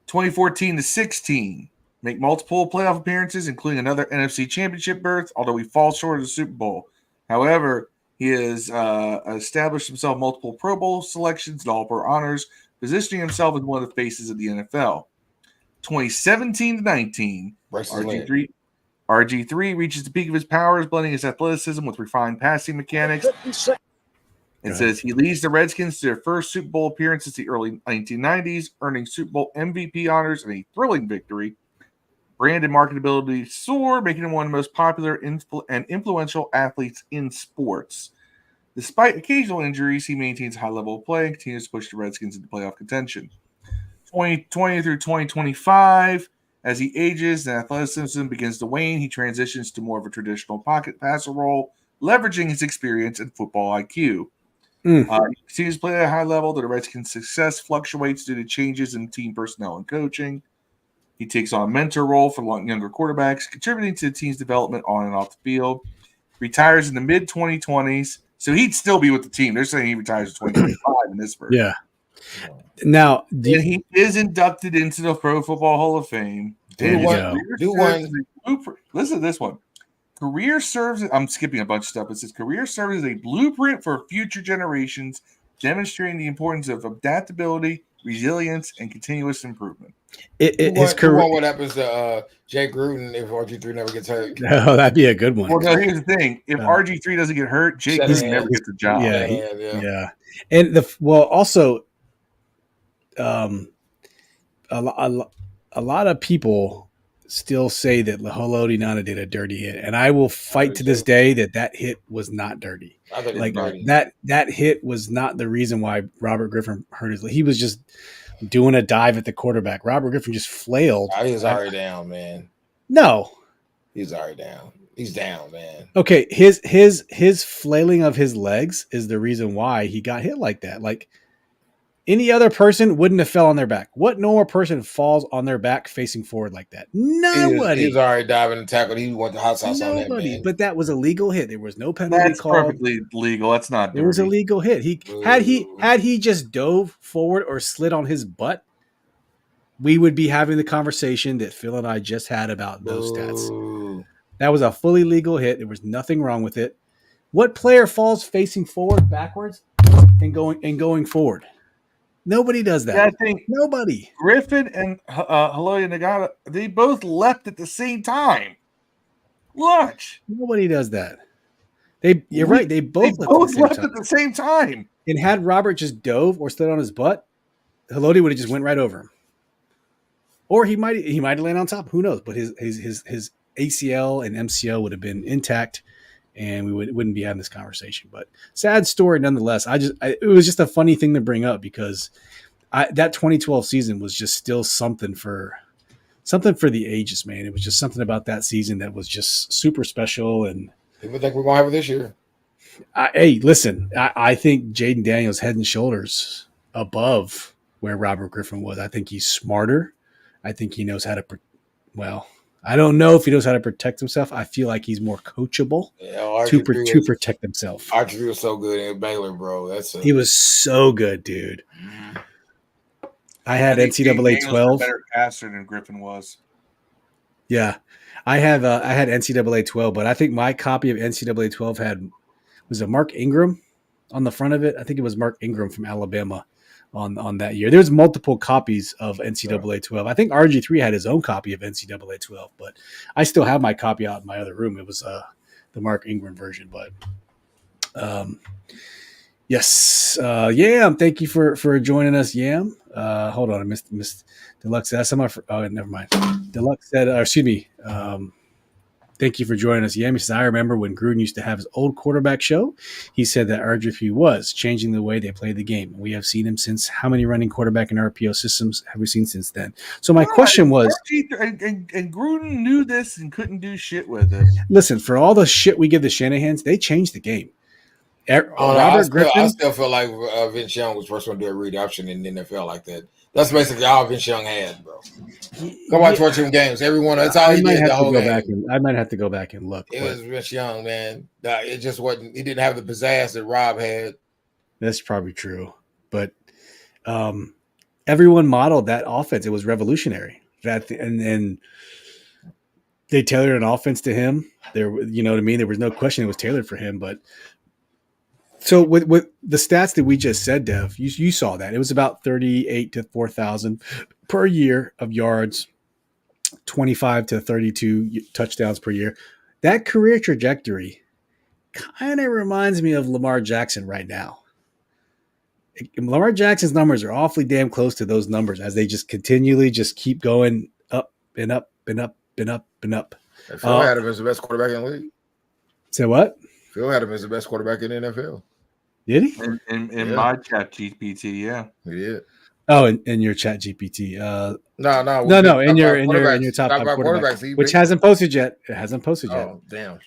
2014 to 16, make multiple playoff appearances, including another NFC Championship berth, although he falls short of the Super Bowl. However, he has established himself multiple Pro Bowl selections and All-Pro honors, positioning himself as one of the faces of the NFL. 2017 to 19, RG3 reaches the peak of his powers, blending his athleticism with refined passing mechanics. It says he leads the Redskins to their first Super Bowl appearance since the early 1990s, earning Super Bowl MVP honors and a thrilling victory. Brand and marketability soar, making him one of the most popular and influential athletes in sports. Despite occasional injuries, he maintains a high level of play and continues to push the Redskins into playoff contention. 2020 through 2025, as he ages and athleticism begins to wane, he transitions to more of a traditional pocket passer role, leveraging his experience and football IQ. He continues to play at a high level, though the Redskins' success fluctuates due to changes in team personnel and coaching. He takes on a mentor role for younger quarterbacks, contributing to the team's development on and off the field. Retires in the mid-2020s, so he'd still be with the team. They're saying he retires in 2025 in this version. Yeah. Now, he is inducted into the Pro Football Hall of Fame. Listen to this one. Career serves, I'm skipping a bunch of stuff. It says career serves as a blueprint for future generations, demonstrating the importance of adaptability, resilience, and continuous improvement. His career. What happens to Jay Gruden if RG3 never gets hurt? Oh, that'd be a good one. Well, no, here's the thing: if RG3 doesn't get hurt, Jay Gruden never gets a job. Yeah. And also, a lot of people still say that Haloti Ngata did a dirty hit, and I will fight to this day that hit was not dirty. I think Like dirty. that hit was not the reason why Robert Griffin hurt his leg. He was just doing a dive at the quarterback. Robert Griffin just flailed. He's already down, man. No, he's already down. He's down, man. Okay, his flailing of his legs is the reason why he got hit like that. Like any other person wouldn't have fell on their back. What normal person falls on their back facing forward like that? Nobody. He was already diving and tackled. He went to hot sauce on that, man. But that was a legal hit. There was no penalty That's called. perfectly legal. That's not dirty. It was a legal hit. Had he just dove forward or slid on his butt, we would be having the conversation that Phil and I just had about those stats. That was a fully legal hit. There was nothing wrong with it. What player falls facing forward, backwards, and going forward? Nobody does that. Yeah, I think nobody. Griffin and Haloti Ngata, they both leapt at the same time. Watch. Nobody does that. You're right. They both leapt at the same time. And had Robert just dove or slid on his butt, Haloti would have just went right over him. Or he might have landed on top. Who knows? But his ACL and MCL would have been intact, and we wouldn't be having this conversation. But sad story nonetheless. It was just a funny thing to bring up because that 2012 season was just still something for the ages, man. It was just something about that season that was just super special. And people think we're gonna have it this year. Hey, listen, I think Jaden Daniels head and shoulders above where Robert Griffin was. I think he's smarter. I think he knows how to. I don't know if he knows how to protect himself. I feel like he's more coachable to protect himself. RG was so good in Baylor, bro. He was so good, dude. I had NCAA 12. Better passer than Griffin was. Yeah, I had NCAA 12, but I think my copy of NCAA 12 was a Mark Ingram on the front of it. I think it was Mark Ingram from Alabama on that year. There's multiple copies of NCAA 12. I think RG3 had his own copy of NCAA 12, but I still have my copy out in my other room. It was the Mark Ingram version, but yes. Yam, thank you for joining us, Yam. Hold on, I missed Deluxe. That's never mind. Deluxe said, excuse me. Thank you for joining us. Yam says, I remember when Gruden used to have his old quarterback show. He said that RG3 was changing the way they play the game. We have seen him since. How many running quarterback and RPO systems have we seen since then? So my question was, and Gruden knew this and couldn't do shit with it. Listen, for all the shit we give the Shanahans, they changed the game. Griffin. I still feel like Vince Young was first one to do a read option in the NFL like that. That's basically all Vince Young had, bro. Go watch 14 games. Everyone. That's all he did the whole game. I might have to go back and look. It was Vince Young, man. It just wasn't. He didn't have the pizzazz that Rob had. That's probably true, but everyone modeled that offense. It was revolutionary. And they tailored an offense to him. You know what I mean? There was no question it was tailored for him, but. So with the stats that we just said, Dev, you saw that. It was about 38 to 4,000 per year of yards, 25 to 32 touchdowns per year. That career trajectory kind of reminds me of Lamar Jackson right now. Lamar Jackson's numbers are awfully damn close to those numbers as they just continually just keep going up and up and up and up and up. Phil had him as the best quarterback in the league. Say what? Phil had him as the best quarterback in the NFL. Did he? In my chat GPT, yeah. Yeah. Oh, in your chat GPT. No. In your top 5 quarterbacks, which hasn't posted yet. It hasn't posted yet. Oh, damn.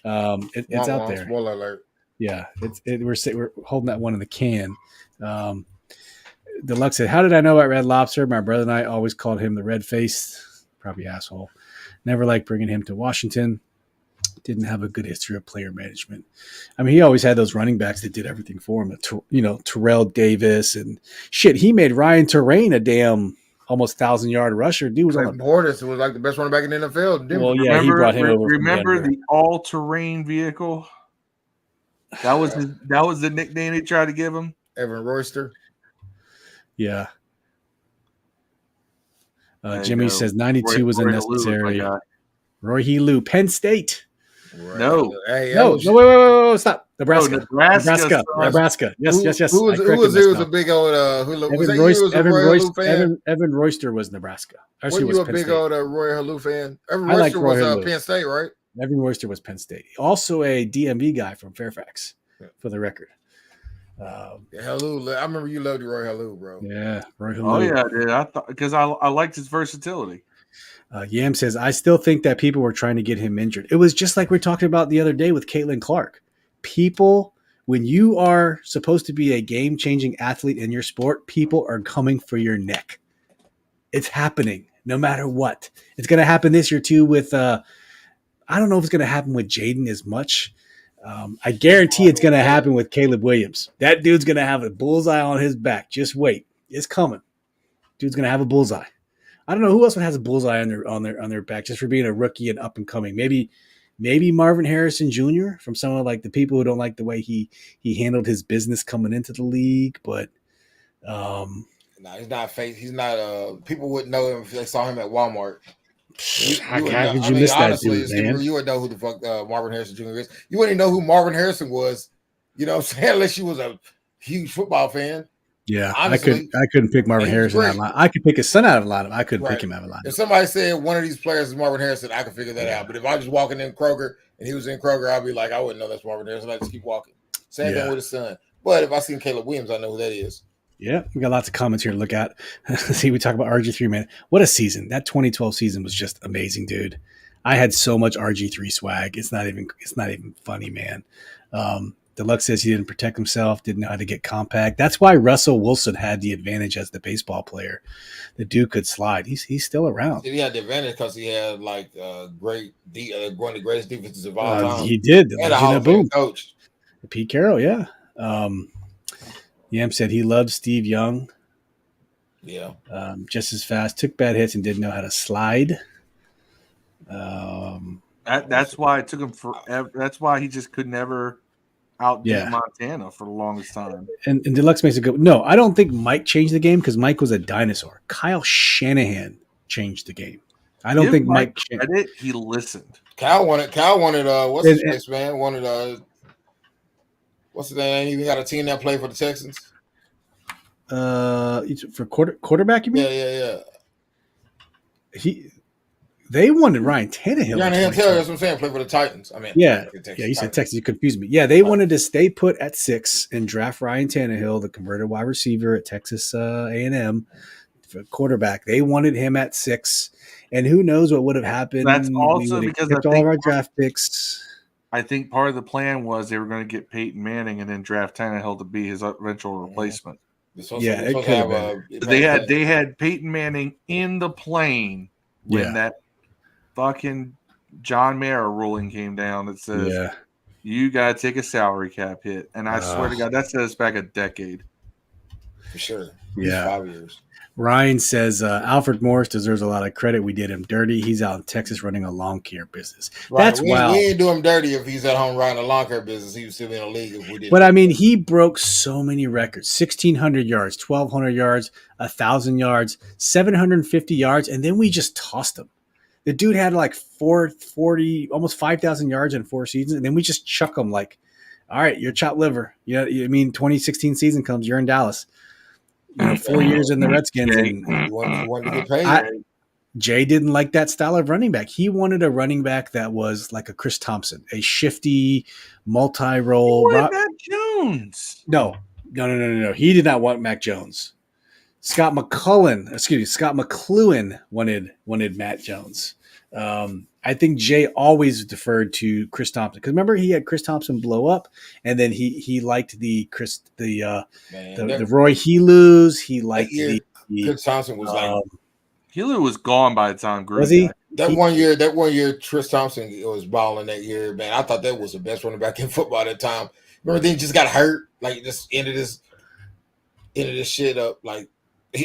It's out there. Spoiler alert. Yeah, we're holding that one in the can. Deluxe said, "How did I know about Red Lobster? My brother and I always called him the Red Face. Probably asshole. Never liked bringing him to Washington. Didn't have a good history of player management. I mean, he always had those running backs that did everything for him. Terrell Davis and shit. He made Ryan Terrain a damn almost 1,000-yard rusher. Dude was on Bordas was like the best running back in the NFL. Well, yeah, he brought him over. Remember the all-terrain vehicle? That was the nickname they tried to give him. Evan Royster. Yeah. Jimmy says 92 was unnecessary. Roy Helu, Penn State. No. Hey, No, wait, stop. Nebraska. Nebraska. Nebraska. Yes. Who was it? Was a big old was that you? Was a Roy Halou fan? Evan Royster was Nebraska. Wasn't you a big old Roy Halou fan? Evan I like Royster Roy was Halou. Penn State, right? Evan Royster was Penn State. Also a DMV guy from Fairfax, for the record. Halou, I remember you loved Roy Halou, bro. Yeah, Roy Halou. Oh yeah, dude. I thought because I liked his versatility. Yam says, I still think that people were trying to get him injured. It was just like we talked about the other day with Caitlin Clark. People, when you are supposed to be a game-changing athlete in your sport, people are coming for your neck. It's happening no matter what. It's going to happen this year too with, I don't know if it's going to happen with Jaden as much. I guarantee it's going to happen with Caleb Williams. That dude's going to have a bullseye on his back. Just wait. It's coming. Dude's going to have a bullseye. I don't know who else has a bullseye on their back just for being a rookie and up and coming. Maybe Marvin Harrison Jr. from some of like the people who don't like the way he handled his business coming into the league. But no, he's not fake. He's not. People wouldn't know him if they saw him at Walmart. How could you miss honestly, that dude, man? You wouldn't know who the fuck Marvin Harrison Jr. is. You wouldn't even know who Marvin Harrison was. You know what I'm saying? Unless you was a huge football fan. Yeah, honestly, I couldn't pick Marvin Harrison out of line. I could pick his son out of line. I couldn't pick him out of line. If somebody said one of these players is Marvin Harrison, I could figure that out. But if I was just walking in Kroger and he was in Kroger, I'd be like, I wouldn't know that's Marvin Harrison. I just keep walking. Same thing with his son. But if I seen Caleb Williams, I know who that is. Yeah, we got lots of comments here to look at. See, we talk about RG3, man. What a season. That 2012 season was just amazing, dude. I had so much RG3 swag. It's not even funny, man. Deluxe says he didn't protect himself, didn't know how to get compact. That's why Russell Wilson had the advantage as the baseball player. The dude could slide. He's still around. He had the advantage because he had like one of the greatest defenses of all time. He did. And a Hall of Fame coach. Pete Carroll, yeah. Yam said he loved Steve Young. Yeah. Just as fast, took bad hits and didn't know how to slide. That's why it took him forever. That's why he just could never outdo Montana for the longest time. And Deluxe makes a good. No, I don't think Mike changed the game because Mike was a dinosaur. Kyle Shanahan changed the game. I don't think Mike credit. He listened. Kyle wanted. What's his face, man? Wanted. What's the name? He even got a team that played for the Texans. For quarterback, you mean? Yeah. They wanted Ryan Tannehill. That's what I'm saying. Play for the Titans. I mean, you said Texas. You confused me. Yeah, they wanted to stay put at 6 and draft Ryan Tannehill, the converted wide receiver at Texas A&M, for quarterback. They wanted him at 6, and who knows what would have happened. That's also because all of our draft picks. I think part of the plan was they were going to get Peyton Manning and then draft Tannehill to be his eventual replacement. They had Peyton Manning in the plane when that fucking John Mayer ruling came down that says you got to take a salary cap hit. And I swear to God, that says back a decade. For sure. Yeah. 5 years. Ryan says Alfred Morris deserves a lot of credit. We did him dirty. He's out in Texas running a lawn care business. Right. That's wild. We ain't do him dirty if he's at home running a lawn care business. He was still in the league if we did. But I mean, he broke so many records: 1,600 yards, 1,200 yards, 1,000 yards, 750 yards, and then we just tossed him. The dude had like 440, almost 5,000 yards in 4 seasons, and then we just chuck him like, all right, you're chopped liver. I mean, 2016 season comes, you're in Dallas. 4 years in the Redskins. And Jay didn't like that style of running back. He wanted a running back that was like a Chris Thompson, aしmulti-role. Mac Jones. No. He did not want Mac Jones. Scott McCloughan wanted Matt Jones. I think Jay always deferred to Chris Thompson because remember he had Chris Thompson blow up, and then he liked the Roy Helus. He liked Chris Thompson was like Helu was gone by the time Gruden. Was he? That one year, Chris Thompson was balling that year. Man, I thought that was the best running back in football at that time. Remember, then he just got hurt. Like just ended this shit up. Like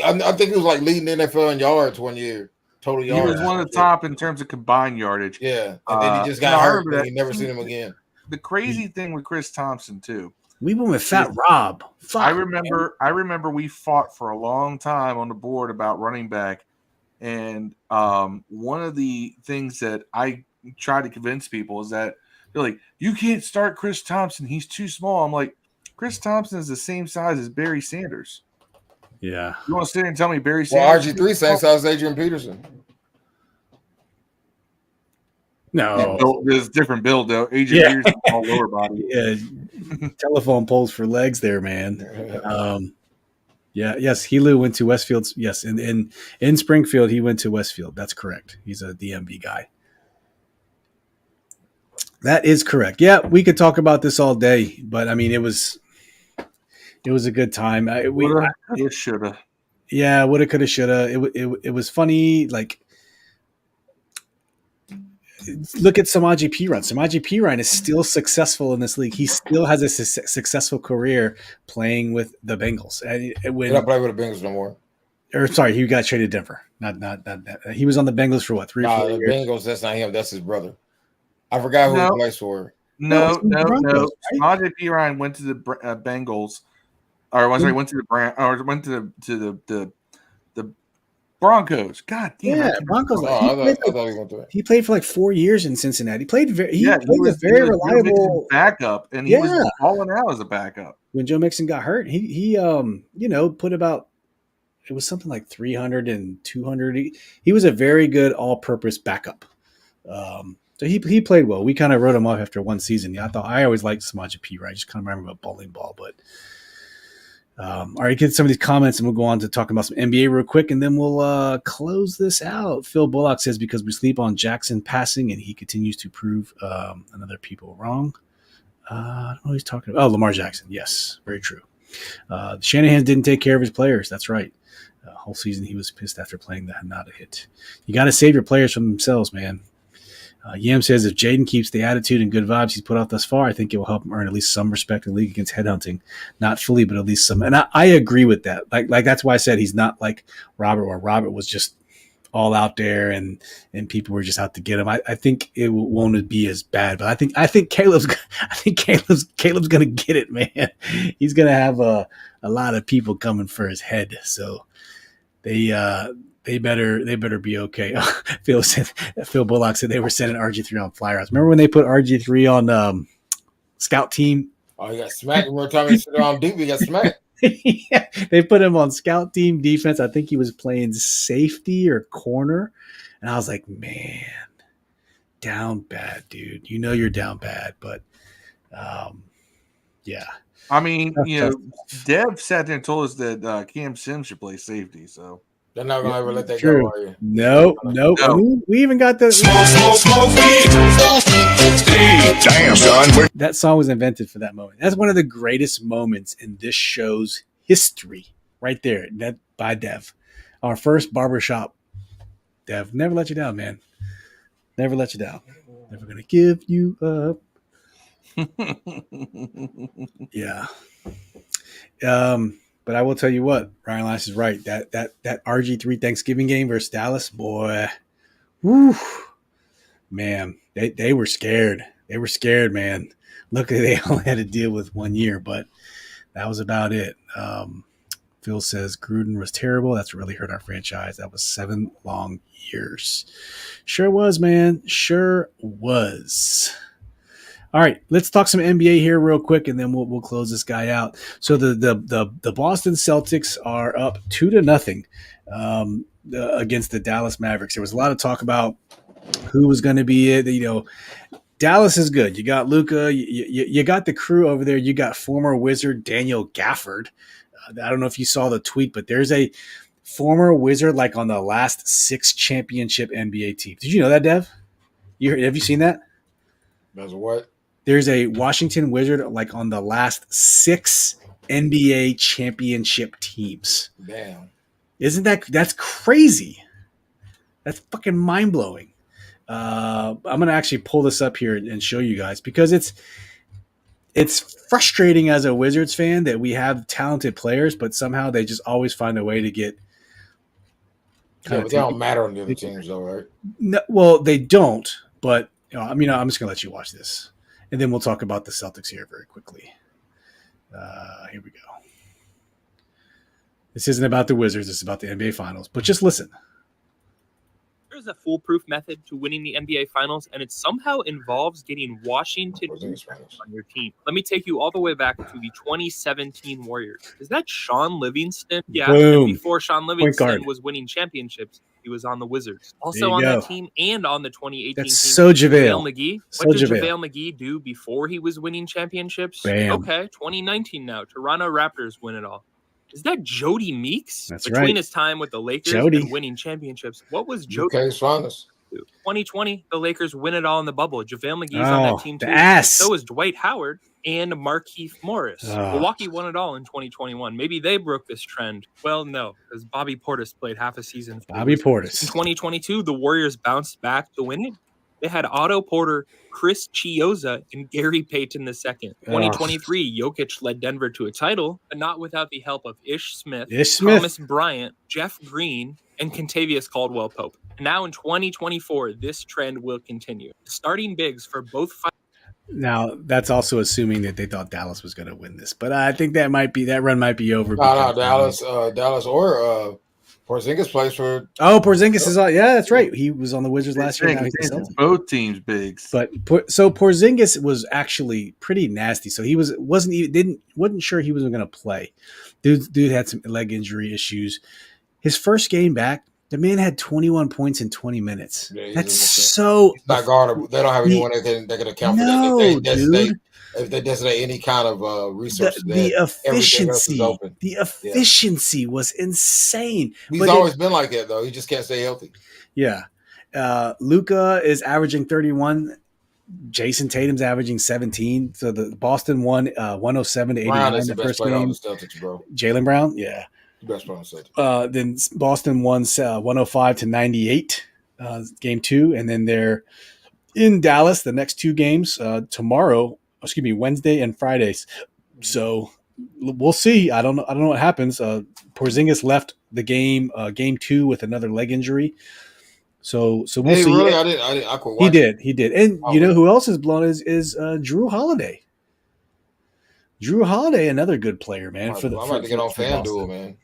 I think he was like leading the NFL in yards one year. Total yards. He was one of the top in terms of combined yardage. Yeah, and then he just got hurt, and you never seen him again. The crazy thing with Chris Thompson too. We went with Fat Rob. I remember we fought for a long time on the board about running back, and one of the things that I try to convince people is that They're like, you can't start Chris Thompson. He's too small. I'm like, Chris Thompson is the same size as Barry Sanders. Yeah. You want to sit here and tell me Barry Well, Sanders? RG3 same size as Adrian Peterson. No. There's a different build, though. Adrian Peterson, all lower body. Yeah. Telephone poles for legs there, man. Yes, Helu went to Westfield. Yes, in Springfield, he went to Westfield. That's correct. He's a DMV guy. That is correct. Yeah, we could talk about this all day, but I mean, it was a good time. Shoulda. Yeah, woulda, coulda, shoulda. It was funny. Like, look at Samaje Perine. Samaje Perine is still successful in this league. He still has a successful career playing with the Bengals. He don't play with the Bengals no more. Or sorry, he got traded to Denver. Not he was on the Bengals for what, 3 or 4 years? The Bengals, that's not him. That's his brother. I forgot who he plays for. No. Samaje Perine went to the Bengals, or was I went to the went to the Broncos. God damn. Yeah, Broncos. He played for like 4 years in Cincinnati. He played a very reliable backup, and he was balling out as a backup. When Joe Mixon got hurt, he put about, it was something like 300 and 200. He was a very good all-purpose backup. So he played well. We kind of wrote him off after one season. Yeah, I always liked Samaje Perine. I just kind of remember about bowling ball, but. All right, get some of these comments and we'll go on to talking about some NBA real quick, and then we'll close this out. Phil Bullock says, because we sleep on Jackson passing and he continues to prove another people wrong. I don't know what he's talking about. Oh, Lamar Jackson. Yes, very true. Shanahan didn't take care of his players. That's right. Whole season he was pissed after playing the Hanada hit. You got to save your players from themselves, man. Yam says, if Jaden keeps the attitude and good vibes he's put out thus far, I think it will help him earn at least some respect in the league against headhunting. Not fully, but at least some. And I agree with that. Like that's why I said he's not like Robert, where Robert was just all out there and people were just out to get him. I think it won't be as bad, but I think Caleb's gonna get it, man. He's gonna have a lot of people coming for his head. So they better be okay. Phil Bullock said they were sending RG3 on fly routes. Remember when they put RG3 on scout team? Oh, he got smacked. One time he stood on deep, he got smacked. Yeah, they put him on scout team defense. I think he was playing safety or corner. And I was like, man, down bad, dude. You know you're down bad, but yeah. I mean, Dev sat there and told us that Cam Sims should play safety, so. They're not going to ever let that go, are you? No. We even got the... Smoke weed. Damn, son. That song was invented for that moment. That's one of the greatest moments in this show's history. Right there. That by Dev. Our first barbershop. Dev, never let you down, man. Never let you down. Never going to give you up. Yeah. But I will tell you what, Ryan Lash is right. That RG3 Thanksgiving game versus Dallas, boy, woo, man, they were scared. They were scared, man. Luckily, they only had to deal with 1 year, but that was about it. Phil says Gruden was terrible. That's really hurt our franchise. That was 7 long years. Sure was, man. Sure was. All right, let's talk some NBA here real quick, and then we'll close this guy out. So the Boston Celtics are up 2-0 against the Dallas Mavericks. There was a lot of talk about who was going to be it. Dallas is good. You got Luka. You got the crew over there. You got former Wizard Daniel Gafford. I don't know if you saw the tweet, but there's a former Wizard like on the last 6 championship NBA teams. Did you know that, Dev? Have you seen that? That's what? There's a Washington Wizard like on the last 6 NBA championship teams. Damn. Isn't that's crazy? That's fucking mind blowing. I'm gonna actually pull this up here and show you guys because it's frustrating as a Wizards fan that we have talented players, but somehow they just always find a way to get. Yeah, but they don't matter on the other teams, though, right? No, well, they don't. But I'm just gonna let you watch this. And then we'll talk about the Celtics here very quickly. Here we go. This isn't about the Wizards. This is about the NBA Finals. But just listen. There's a foolproof method to winning the NBA Finals, and it somehow involves getting Washington on your team. Let me take you all the way back to the 2017 Warriors. Is that Sean Livingston? Yeah. Boom. And before Sean Livingston was winning championships, he was on the Wizards. Also on that team and on the 2018 That's team. so JaVale McGee. So What did JaVale. JaVale McGee do before he was winning championships? Bam. Okay, 2019 now. Toronto Raptors win it all. Is that Jody Meeks? That's Between right. his time with the Lakers Jody. and winning championships, what was Jody? UK's finest. 2020, the Lakers win it all in the bubble. JaVale McGee's on that team too. The ass. So is Dwight Howard and Markieff Morris. Milwaukee won it all in 2021. Maybe they broke this trend. Well, no, because Bobby Portis played half a season. Bobby Portis. In 2022, the Warriors bounced back to win it. They had Otto Porter, Chris Chiozza, and Gary Payton II. 2023, Jokic led Denver to a title, but not without the help of Ish Smith, Thomas Bryant, Jeff Green, and Kentavious Caldwell-Pope. Now in 2024, this trend will continue. Starting bigs for both. Now that's also assuming that they thought Dallas was going to win this, but I think that run might be over. No, Dallas or Porzingis plays for. Oh, Porzingis is on. Yeah, that's right. He was on the Wizards last year. Both teams bigs, but so Porzingis was actually pretty nasty. So he wasn't sure he was going to play. Dude had some leg injury issues. His first game back, the man had 21 points in 20 minutes. Yeah, that's so not guardable. They don't have anyone that can account for that. If they designate any kind of resource, the efficiency was insane. He's always been like that, though. He just can't stay healthy. Yeah. Luka is averaging 31. Jason Tatum's averaging 17. So the Boston won 107 to 89 in the first game. Jaylen Brown, yeah. Best player on the Celtics. Then Boston won 105 to 98, game 2, and then they're in Dallas the next 2 games Wednesday and Fridays. So we'll see. I don't know what happens. Porzingis left the game 2 with another leg injury. So we'll see. Really? I could watch. He did. And you know who else is blown is Drew Holiday. Drew Holiday, another good player, man. I'm about to get on FanDuel, man.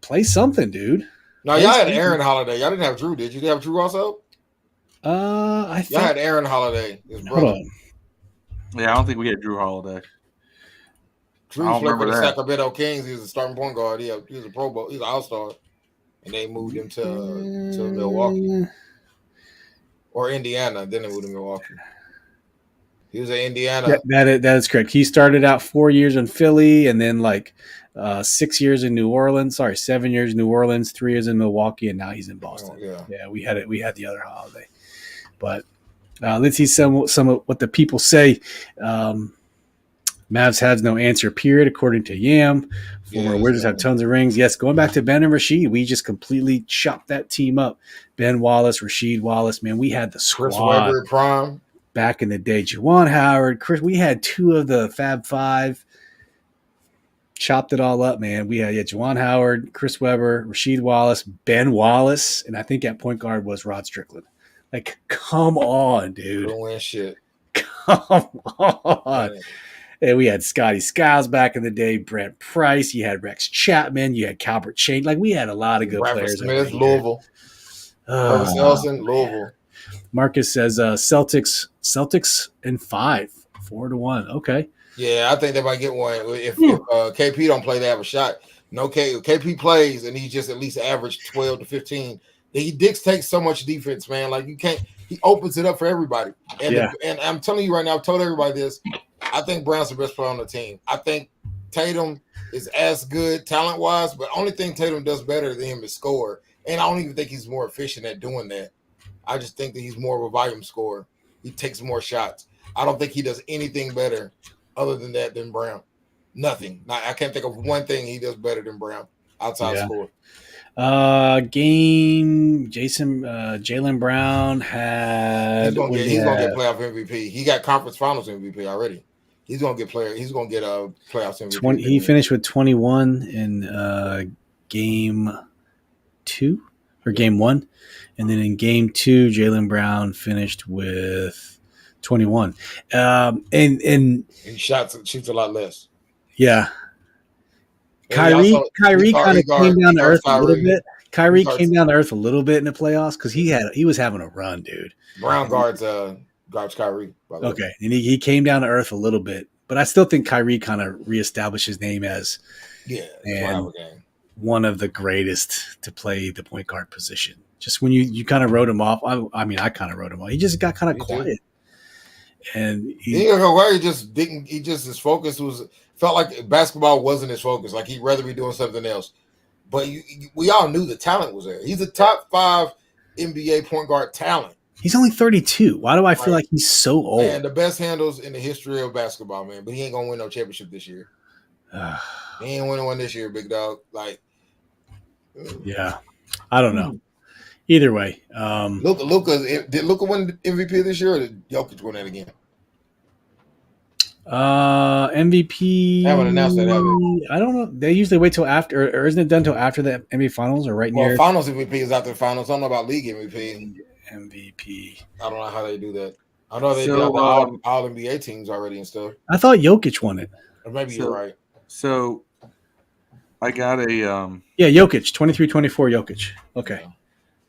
Play something, dude. No, y'all had Aaron Holiday. Y'all didn't have Drew, did you? Did you have Drew also? I think y'all had Aaron Holiday. His brother. Hold on. Yeah, I don't think we had Drew Holiday. Drew played for the Sacramento Kings. He was a starting point guard. He was a Pro Bowl. He was an All-Star, and they moved him to Milwaukee or Indiana. Then they moved to Milwaukee. He was at Indiana. That is correct. He started out 4 years in Philly, and then 6 years in New Orleans. 7 years in New Orleans, 3 years in Milwaukee, and now he's in Boston. Yeah, we had it. We had the other Holiday, but let's see some of what the people say. Mavs has no answer. Period, according to Yam. Former Wizards have tons of rings. Yes, going back to Ben and Rasheed, we just completely chopped that team up. Ben Wallace, Rasheed Wallace. Man, we had the squad. Chris Webber, prime. Back in the day, Juwan Howard, Chris, we had 2 of the Fab 5. Chopped it all up, man. We had Juwan Howard, Chris Webber, Rasheed Wallace, Ben Wallace, and I think at point guard was Rod Strickland. Come on, dude. Don't win shit. Come on. And we had Scotty Skiles back in the day, Brent Price. You had Rex Chapman. You had Calbert Chain. We had a lot of good players. Smith, Louisville. Nelson, Louisville. Marcus says Celtics in 5, 4-1. Okay. Yeah, I think they might get one. If KP don't play, they have a shot. No, KP plays and he just at least average 12 to 15. He dictates so much defense, man. You can't. He opens it up for everybody. And I'm telling you right now, I've told everybody this. I think Brown's the best player on the team. I think Tatum is as good talent-wise, but only thing Tatum does better than him is score. And I don't even think he's more efficient at doing that. I just think that he's more of a volume scorer. He takes more shots. I don't think he does anything better other than that than Brown. Nothing. I can't think of one thing he does better than Brown outside score. Jaylen Brown had. He's gonna get playoff MVP. He got conference finals MVP already. He's gonna get a playoffs MVP. He finished with 21 in game 2 or game 1. And then in game 2, Jaylen Brown finished with 21. And he shoots a lot less. Yeah. Kyrie kind of came down to earth a little bit. Kyrie came down to earth a little bit in the playoffs because he was having a run, dude. Brown guards Kyrie. Okay, and he came down to earth a little bit, but I still think Kyrie kind of reestablished his name as one of the greatest to play the point guard position. Just when you kind of wrote him off, I mean, I kind of wrote him off. He just got kind of quiet, and he just didn't. He just his focus felt like basketball wasn't his focus. Like he'd rather be doing something else. But we all knew the talent was there. He's a top 5 NBA point guard talent. He's only 32. Why do I feel like he's so old? Man, the best handles in the history of basketball, man. But he ain't gonna win no championship this year. He ain't winning one this year, big dog. Like, yeah, I don't know. Either way, did Luka win MVP this year, or did Jokic win that again? MVP. I haven't announced that, have they? I don't know. They usually wait till after, or isn't it done till after the NBA Finals, or right near? Finals MVP is after the Finals. I don't know about league MVP. MVP. I don't know how they do that. I know they do all NBA teams already and stuff. I thought Jokic won it. Or maybe you're right. So I got a Jokic 23-24 Jokic. Okay.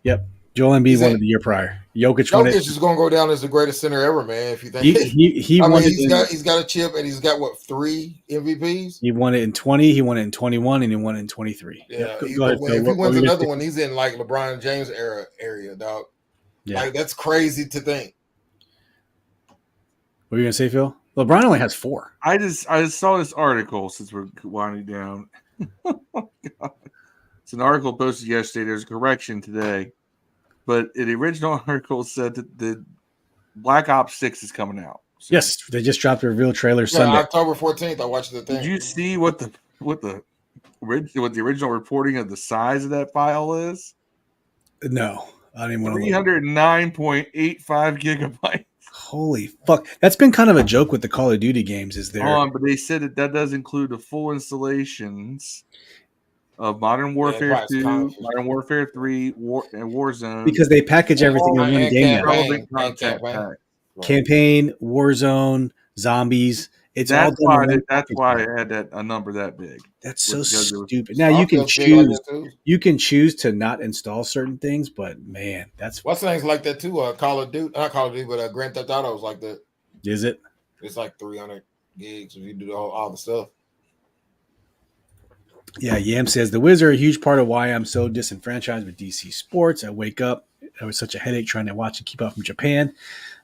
Yep. Joel Embiid won it the year prior. Jokic won it. Is going to go down as the greatest center ever, man. If you think he won it, he's got a chip, and he's got 3 MVPs. He won it in 20. He won it in 21, and he won it in 23. Yeah. Yep. If he wins another one, he's in like LeBron James area, dog. Yeah. Like that's crazy to think. What are you gonna say, Phil? LeBron only has 4. I just saw this article since we're winding down. Oh, God. It's an article posted yesterday. There's a correction today. But the original article said that the Black Ops 6 is coming out. So, yes, they just dropped the reveal trailer Sunday. October 14th. I watched the thing. Did you see what the original reporting of the size of that file is? No, I didn't want to. 309.85 gigabytes. Holy fuck! That's been kind of a joke with the Call of Duty games. Is there? But they said that does include the full installations of Modern Warfare 2, Modern Warfare 3, and Warzone. Because they package everything in one game now. Campaign, Warzone, zombies. That's why I had a number that big. That's so stupid. Now you can choose to not install certain things, but man, that's what's things like that too. Call of Duty, not Call of Duty, but Grand Theft Auto is like that. Is it? It's like 300 gigs if you do all the stuff. Yeah, Yam says the Wizards are a huge part of why I'm so disenfranchised with DC sports. I wake up, it was such a headache trying to watch and keep up from Japan.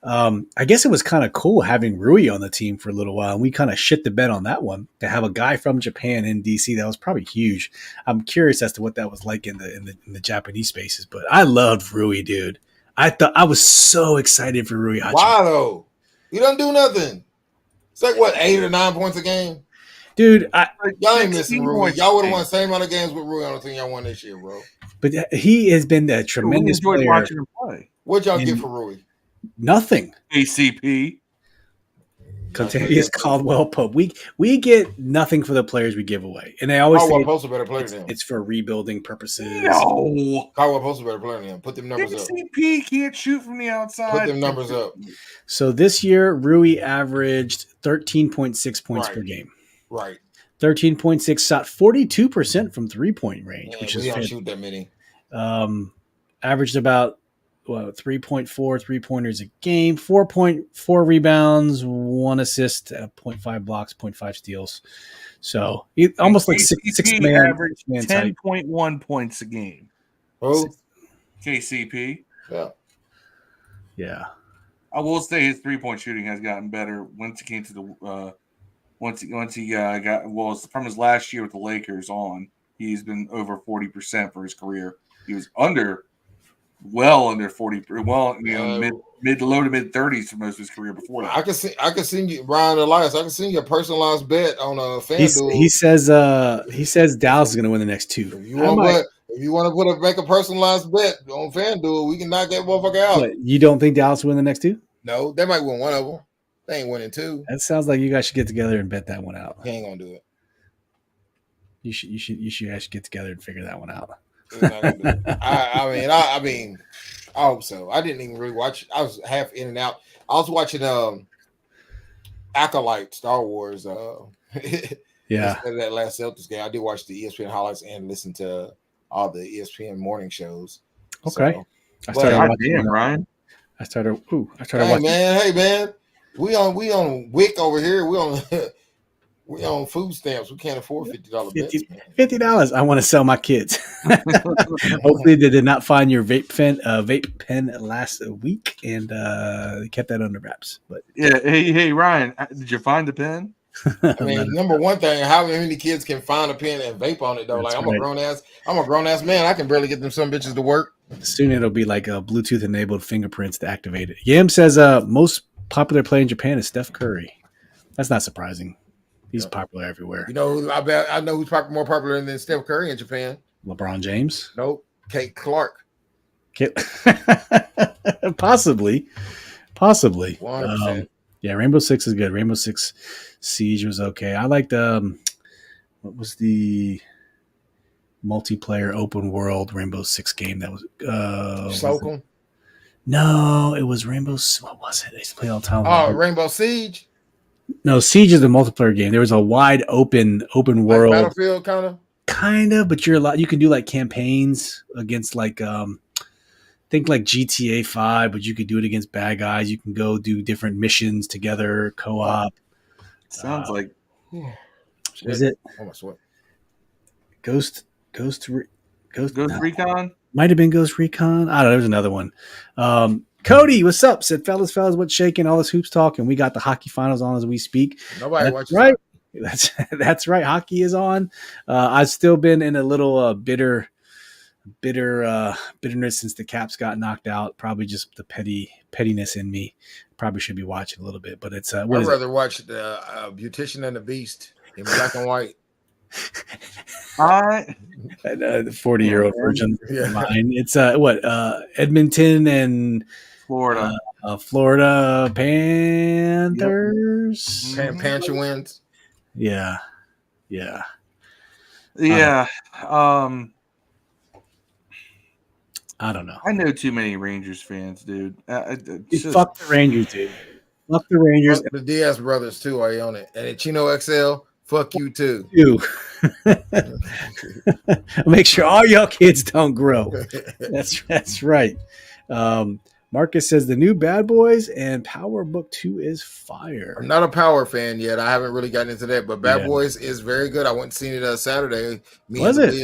I guess it was kind of cool having Rui on the team for a little while, and we kind of shit the bed on that one to have a guy from Japan in DC. That was probably huge. I'm curious as to what that was like in the Japanese spaces, but I loved Rui, dude. I was so excited for Rui. Why though? You don't do nothing. It's like 8 or 9 points a game. Dude, y'all ain't missing Rui. Y'all would have won the same amount of games with Rui on the team y'all won this year, bro. But he has been a tremendous player. Watching him play. What'd y'all get for Rui? Nothing. ACP. Contagious Caldwell Pope. We get nothing for the players we give away, and they always say Pope's a better player than him. It's for rebuilding purposes. No, Caldwell Pope's a better player than him. Put them numbers up. ACP can't shoot from the outside. Put them numbers up. So this year, Rui averaged 13.6 points per game. Right. 13.6 shot 42% from 3-point range, which is don't shoot that many. Averaged about 3.4 3-pointers a game, 4.4 rebounds, 1 assist, 0.5 blocks, 0.5 steals. So almost like six man average 10.1 points a game. Oh, KCP. Yeah. I will say his 3-point shooting has gotten better once he came to the once he got from his last year with the Lakers on. He's been over 40% for his career. He was under 40, mid to low to mid 30s for most of his career before that. I can send you Brian Elias. I can send you a personalized bet on FanDuel. He says Dallas is going to win the next 2. If you want to make a personalized bet on FanDuel, we can knock that motherfucker out. But you don't think Dallas will win the next 2? No, they might win one of them. They ain't winning 2. That sounds like you guys should get together and bet that one out. He ain't gonna do it. You should guys get together and figure that one out. I mean, I hope so. I didn't even really watch. I was half in and out. I was watching Acolyte Star Wars. Yeah, that last Celtics game. I did watch the ESPN highlights and listen to all the ESPN morning shows. Okay. So, I started God watching. damn, Ryan. I started hey watching. man, we on WIC over here. We on food stamps. We can't afford $50 bets, man. $50. I want to sell my kids. Hopefully, they did not find your vape pen last week, and they kept that under wraps. But Yeah, hey, Ryan, did you find the pen? I mean, number one thing, how many kids can find a pen and vape on it though? That's Like right. I'm a grown ass man. I can barely get them some bitches to work. Soon it'll be like a Bluetooth enabled fingerprints to activate it. Yam says most popular player in Japan is Steph Curry. That's not surprising. He's popular everywhere. You know, I know who's more popular than Steph Curry in Japan. LeBron James? Nope. Kate Clark. Possibly. 100%. Yeah, Rainbow Six is good. Rainbow Six Siege was okay. I liked what was the multiplayer open world Rainbow Six game that was Slocum? No, it was Rainbow. What was it? I used to play all the time. Oh, Rainbow Siege? No, Siege is the multiplayer game. There was a wide open world. Like Battlefield kind of, but you can do like campaigns against like think like GTA 5, but you could do it against bad guys. You can go do different missions together, co-op. Sounds like was it Oh my sweat. Ghost Recon? Might have been Ghost Recon. I don't know. There's another one. Cody, what's up? Said, fellas, what's shaking? All this hoops talk, and we got the hockey finals on as we speak. Nobody watches right. That's right. Hockey is on. I've still been in a little bitterness since the Caps got knocked out. Probably just the pettiness in me. Probably should be watching a little bit, but it's. I'd rather watch the Beautician and the Beast in black and white. The 40-year-old version. Yeah. Mine. It's Edmonton and Florida. Florida Panthers. Panthers. Yeah. I don't know. I know too many Rangers fans, dude. Fuck the Rangers, dude. Fuck the Rangers. The Diaz brothers too are on it, and at Chino XL, fuck you too. Make sure all y'all kids don't grow. That's right. Marcus says the new Bad Boys and Power Book 2 is fire. I'm not a Power fan yet. I haven't really gotten into that, but Bad Boys is very good. I went and seen it Saturday. Was it?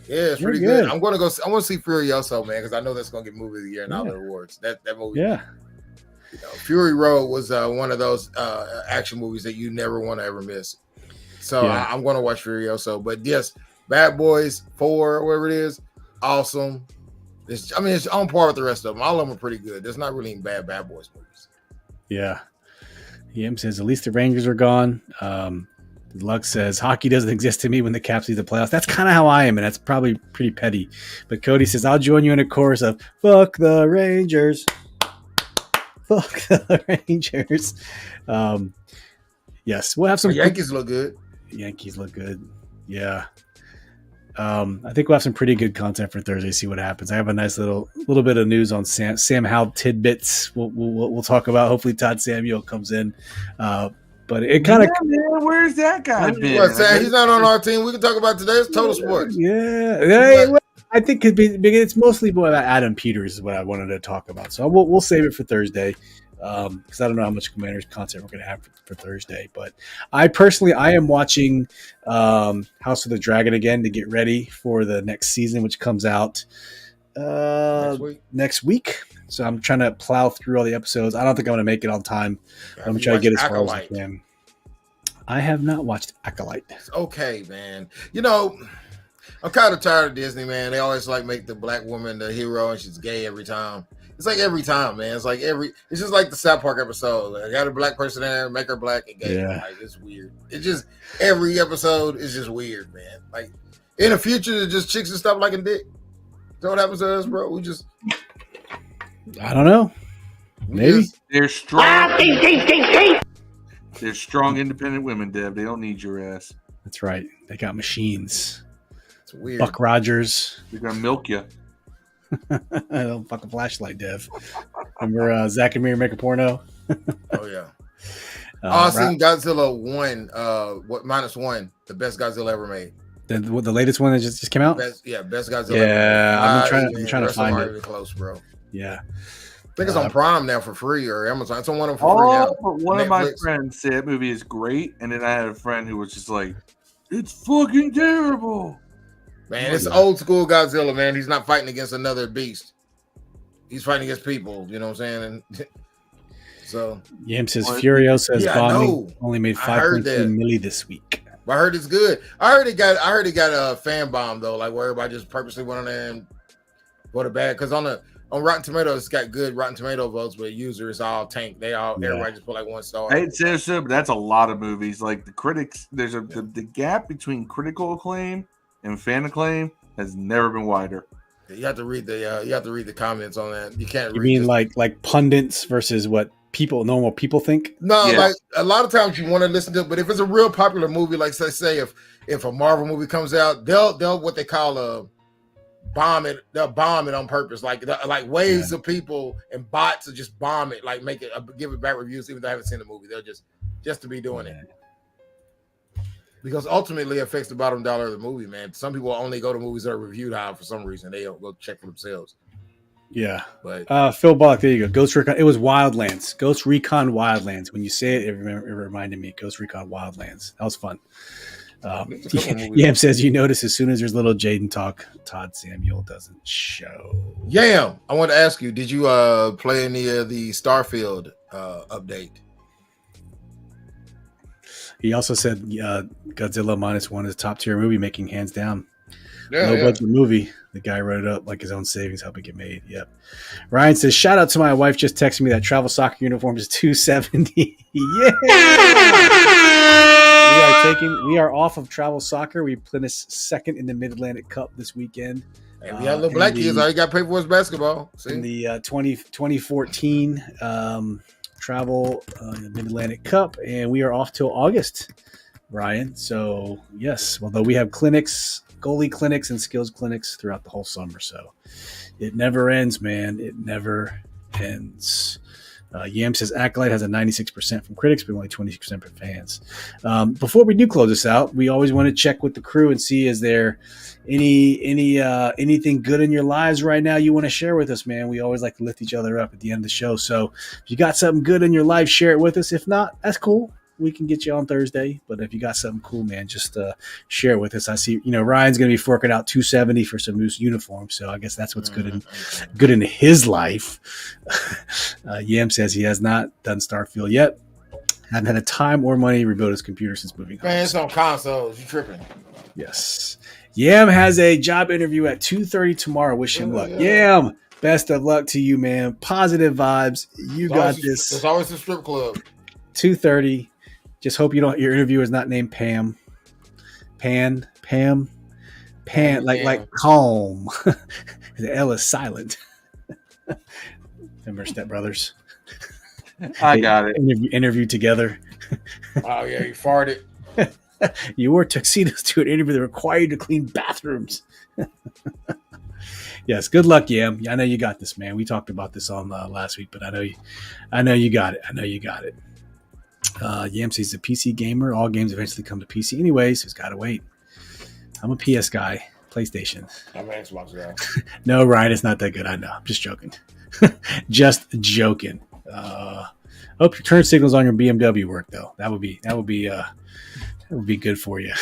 Yeah, it's pretty good. I want to see Furioso, man, because I know that's going to get movie of the year and all the awards. That movie. Yeah. You know, Fury Road was one of those action movies that you never want to ever miss. So I'm going to watch Furioso. But yes, Bad Boys 4, whatever it is, awesome. It's on par with the rest of them. All of them are pretty good. There's not really any bad Boys movies. Yeah. Yim says at least the Rangers are gone. Luck says hockey doesn't exist to me when the Caps leave the playoffs. That's kind of how I am, and that's probably pretty petty. But Cody says I'll join you in a chorus of "Fuck the Rangers, fuck the Rangers." Yes, we'll have some. The Yankees look good. Yankees look good. Yeah. I think we'll have some pretty good content for Thursday. See what happens. I have a nice little bit of news on Sam Howell tidbits. We'll talk about. Hopefully Todd Samuel comes in. But it kind of where's that guy been? He's not on our team. We can talk about today's Total Sports. Yeah. I think it's mostly about Adam Peters is what I wanted to talk about. So we'll save it for Thursday. Because I don't know how much Commanders content we're going to have for Thursday. But I am watching House of the Dragon again to get ready for the next season, which comes out next week. So I'm trying to plow through all the episodes. I don't think I'm going to make it on time. I'm going to try to get as far as I can. I have not watched Acolyte. It's okay, man. You know, I'm kind of tired of Disney, man. They always make the black woman the hero and she's gay every time. It's like every time, man. It's just like the South Park episode. I got a black person there, make her black and gay. Yeah. It's weird. It's just every episode is just weird, man. Like in the future, it's just chicks and stuff like a dick. That's what happens to us, bro. We just I don't know. Maybe they're strong. They're strong, independent women, Dev. They don't need your ass. That's right. They got machines. It's weird. Buck Rogers. They're gonna milk you. I don't fucking flashlight, Dev. Remember Zach and Miri make a porno? Oh yeah. I've seen Godzilla 1, -1, the best Godzilla ever made. The latest one that just came out. Best Godzilla. Yeah, I'm trying to find it. Even close, bro. Yeah, I think it's on Prime now for free or Amazon. It's on one of them for free now. One of my friends said that movie is great, and then I had a friend who was just like, "It's fucking terrible." Man, it's old school Godzilla, man. He's not fighting against another beast. He's fighting against people. You know what I'm saying? And so Yam says Furiosa's bombing only made 5.2 milli this week. I heard it's good. I heard it got a fan bomb though, like where everybody just purposely went on there and voted bad. Because on Rotten Tomatoes, it's got good Rotten Tomato votes, but users all tank. Everybody just put like 1 star. It says so, but that's a lot of movies. Like the critics, there's the gap between critical acclaim and fan acclaim has never been wider. You have to read the comments on that. You can't. You mean like pundits versus what normal people think? No, like a lot of times you want to listen to it, but if it's a real popular movie, like say if a Marvel movie comes out, they'll what they call bomb it. They'll bomb it on purpose, like waves of people and bots will just bomb it, like make it give it bad reviews even though they haven't seen the movie. They'll just to be doing it. Because ultimately it affects the bottom dollar of the movie, man. Some people only go to movies that are reviewed high for some reason. They don't go check for themselves. Yeah. But Phil Bullock, there you go. Ghost Recon. It was Wildlands. Ghost Recon Wildlands. When you say it, it reminded me. Ghost Recon Wildlands. That was fun. Yam says, you notice as soon as there's little Jaden talk, Todd Samuel doesn't show. Yam, I want to ask you, did you play any of the Starfield update? He also said Godzilla -1 is a top tier movie, making hands down. No budget movie. The guy wrote it up like his own savings, helping it made. Yep. Ryan says, shout out to my wife, just texted me that travel soccer uniform is $270. Yeah. We are off of travel soccer. We finished second in the Mid-Atlantic Cup this weekend. Hey, we had little black kids. All you got to pay for is basketball. See? In the 2014 travel Mid-Atlantic Cup, and we are off till August, Ryan. So yes, although we have clinics, goalie clinics and skills clinics throughout the whole summer, so it never ends, man. It never ends. Yam says Acolyte has a 96% from critics, but only 26% from fans. Before we do close this out, we always want to check with the crew and see, is there anything good in your lives right now you want to share with us, man? We always like to lift each other up at the end of the show. So if you got something good in your life, share it with us. If not, that's cool. We can get you on Thursday. But if you got something cool, man, just share it with us. I see, Ryan's going to be forking out $270 for some new uniforms. So I guess that's what's good in his life. Yam says he has not done Starfield yet. Hadn't had a time or money to rebuild his computer since moving home. Man, it's on consoles. You tripping. Yes. Yam has a job interview at 2:30 tomorrow. Wish him luck. Yam, best of luck to you, man. Positive vibes. You got this. There's always a strip club. 2:30. Just hope your interviewer is not named Pam. Pam, like calm. The L is silent. Remember Step Brothers? I got it. Interview together. Oh yeah, you farted. You wore tuxedos to an interview that required you to clean bathrooms. Yes, good luck, Yam. I know you got this, man. We talked about this on last week, but I know you got it. Yam says he's a PC gamer. All games eventually come to PC anyways, so he's got to wait. I'm a PS guy. PlayStation. I'm an Xbox guy. No, Ryan, it's not that good. I know. I'm just joking. Just joking. Hope your turn signals on your BMW work though. That would be good for you.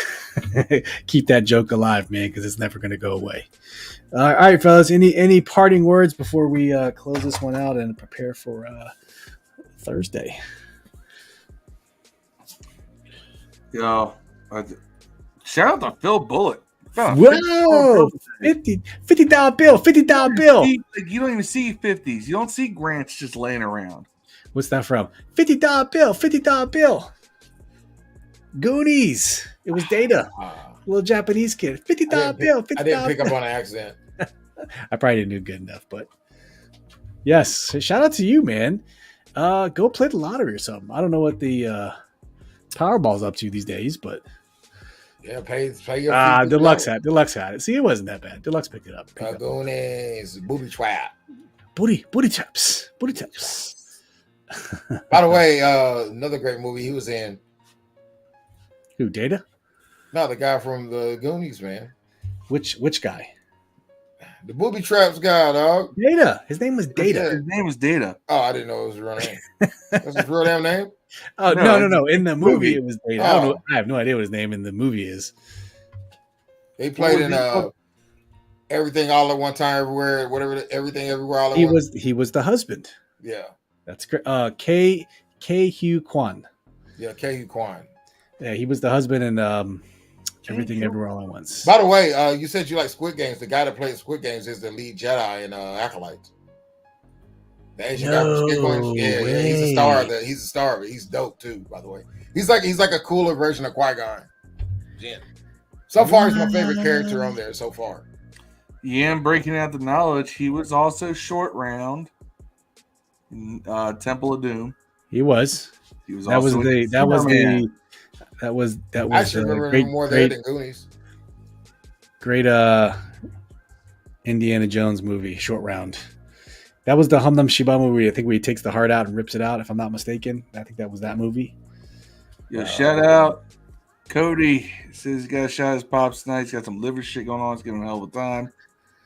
Keep that joke alive, man, because it's never going to go away. All right, fellas. Any parting words before we close this one out and prepare for Thursday? Yo, shout out to Phil Bullock. Whoa! $50 bill, $50 bill. You don't even see 50s. You don't see grants just laying around. What's that from? $50 bill, $50 bill. Goonies. It was Data. Little Japanese kid. $50 bill, $50 I didn't pick up on an accident. I probably didn't do good enough, but yes. Shout out to you, man. Go play the lottery or something. I don't know what the Powerball's up to these days, but yeah, pay your Deluxe had it. See, it wasn't that bad. Deluxe picked it up. Goonies, booby trap. Booty taps. By the way, another great movie he was in. Who, Data? No, the guy from the Goonies, man. Which guy? The booby traps guy, dog. Data. His name was Data. Yeah. His name was Data. Oh, I didn't know it was his real name. That's his real damn name? Oh no! In the movie, it was Data. I don't know. Oh. I have no idea what his name in the movie is. He played in Everything All at One Time Everywhere, whatever. Everything Everywhere All at Once. He was the husband. Yeah. That's great. K Hugh Kwan. Yeah, K. Kwan. Yeah, he was the husband in Everything Everywhere All at Once. By the way, you said you like Squid Games. The guy that played Squid Games is the lead Jedi in Acolyte. The Asian guy from Squid Games. Yeah, he's a star. He's a star of it. He's dope too, by the way. He's like a cooler version of Qui-Gon Jinn. So far, he's my favorite character on there so far. Yeah, and breaking out the knowledge, he was also short round in Temple of Doom. He was. He was. That was the. I actually remember him more there than Goonies. Great Indiana Jones movie, Short Round. That was the Hum Dum Shiba movie. I think where he takes the heart out and rips it out, if I'm not mistaken. I think that was that movie. Yeah, shout out Cody. Says he's got a shot at his pops tonight. He's got some liver shit going on. He's giving a hell of a time.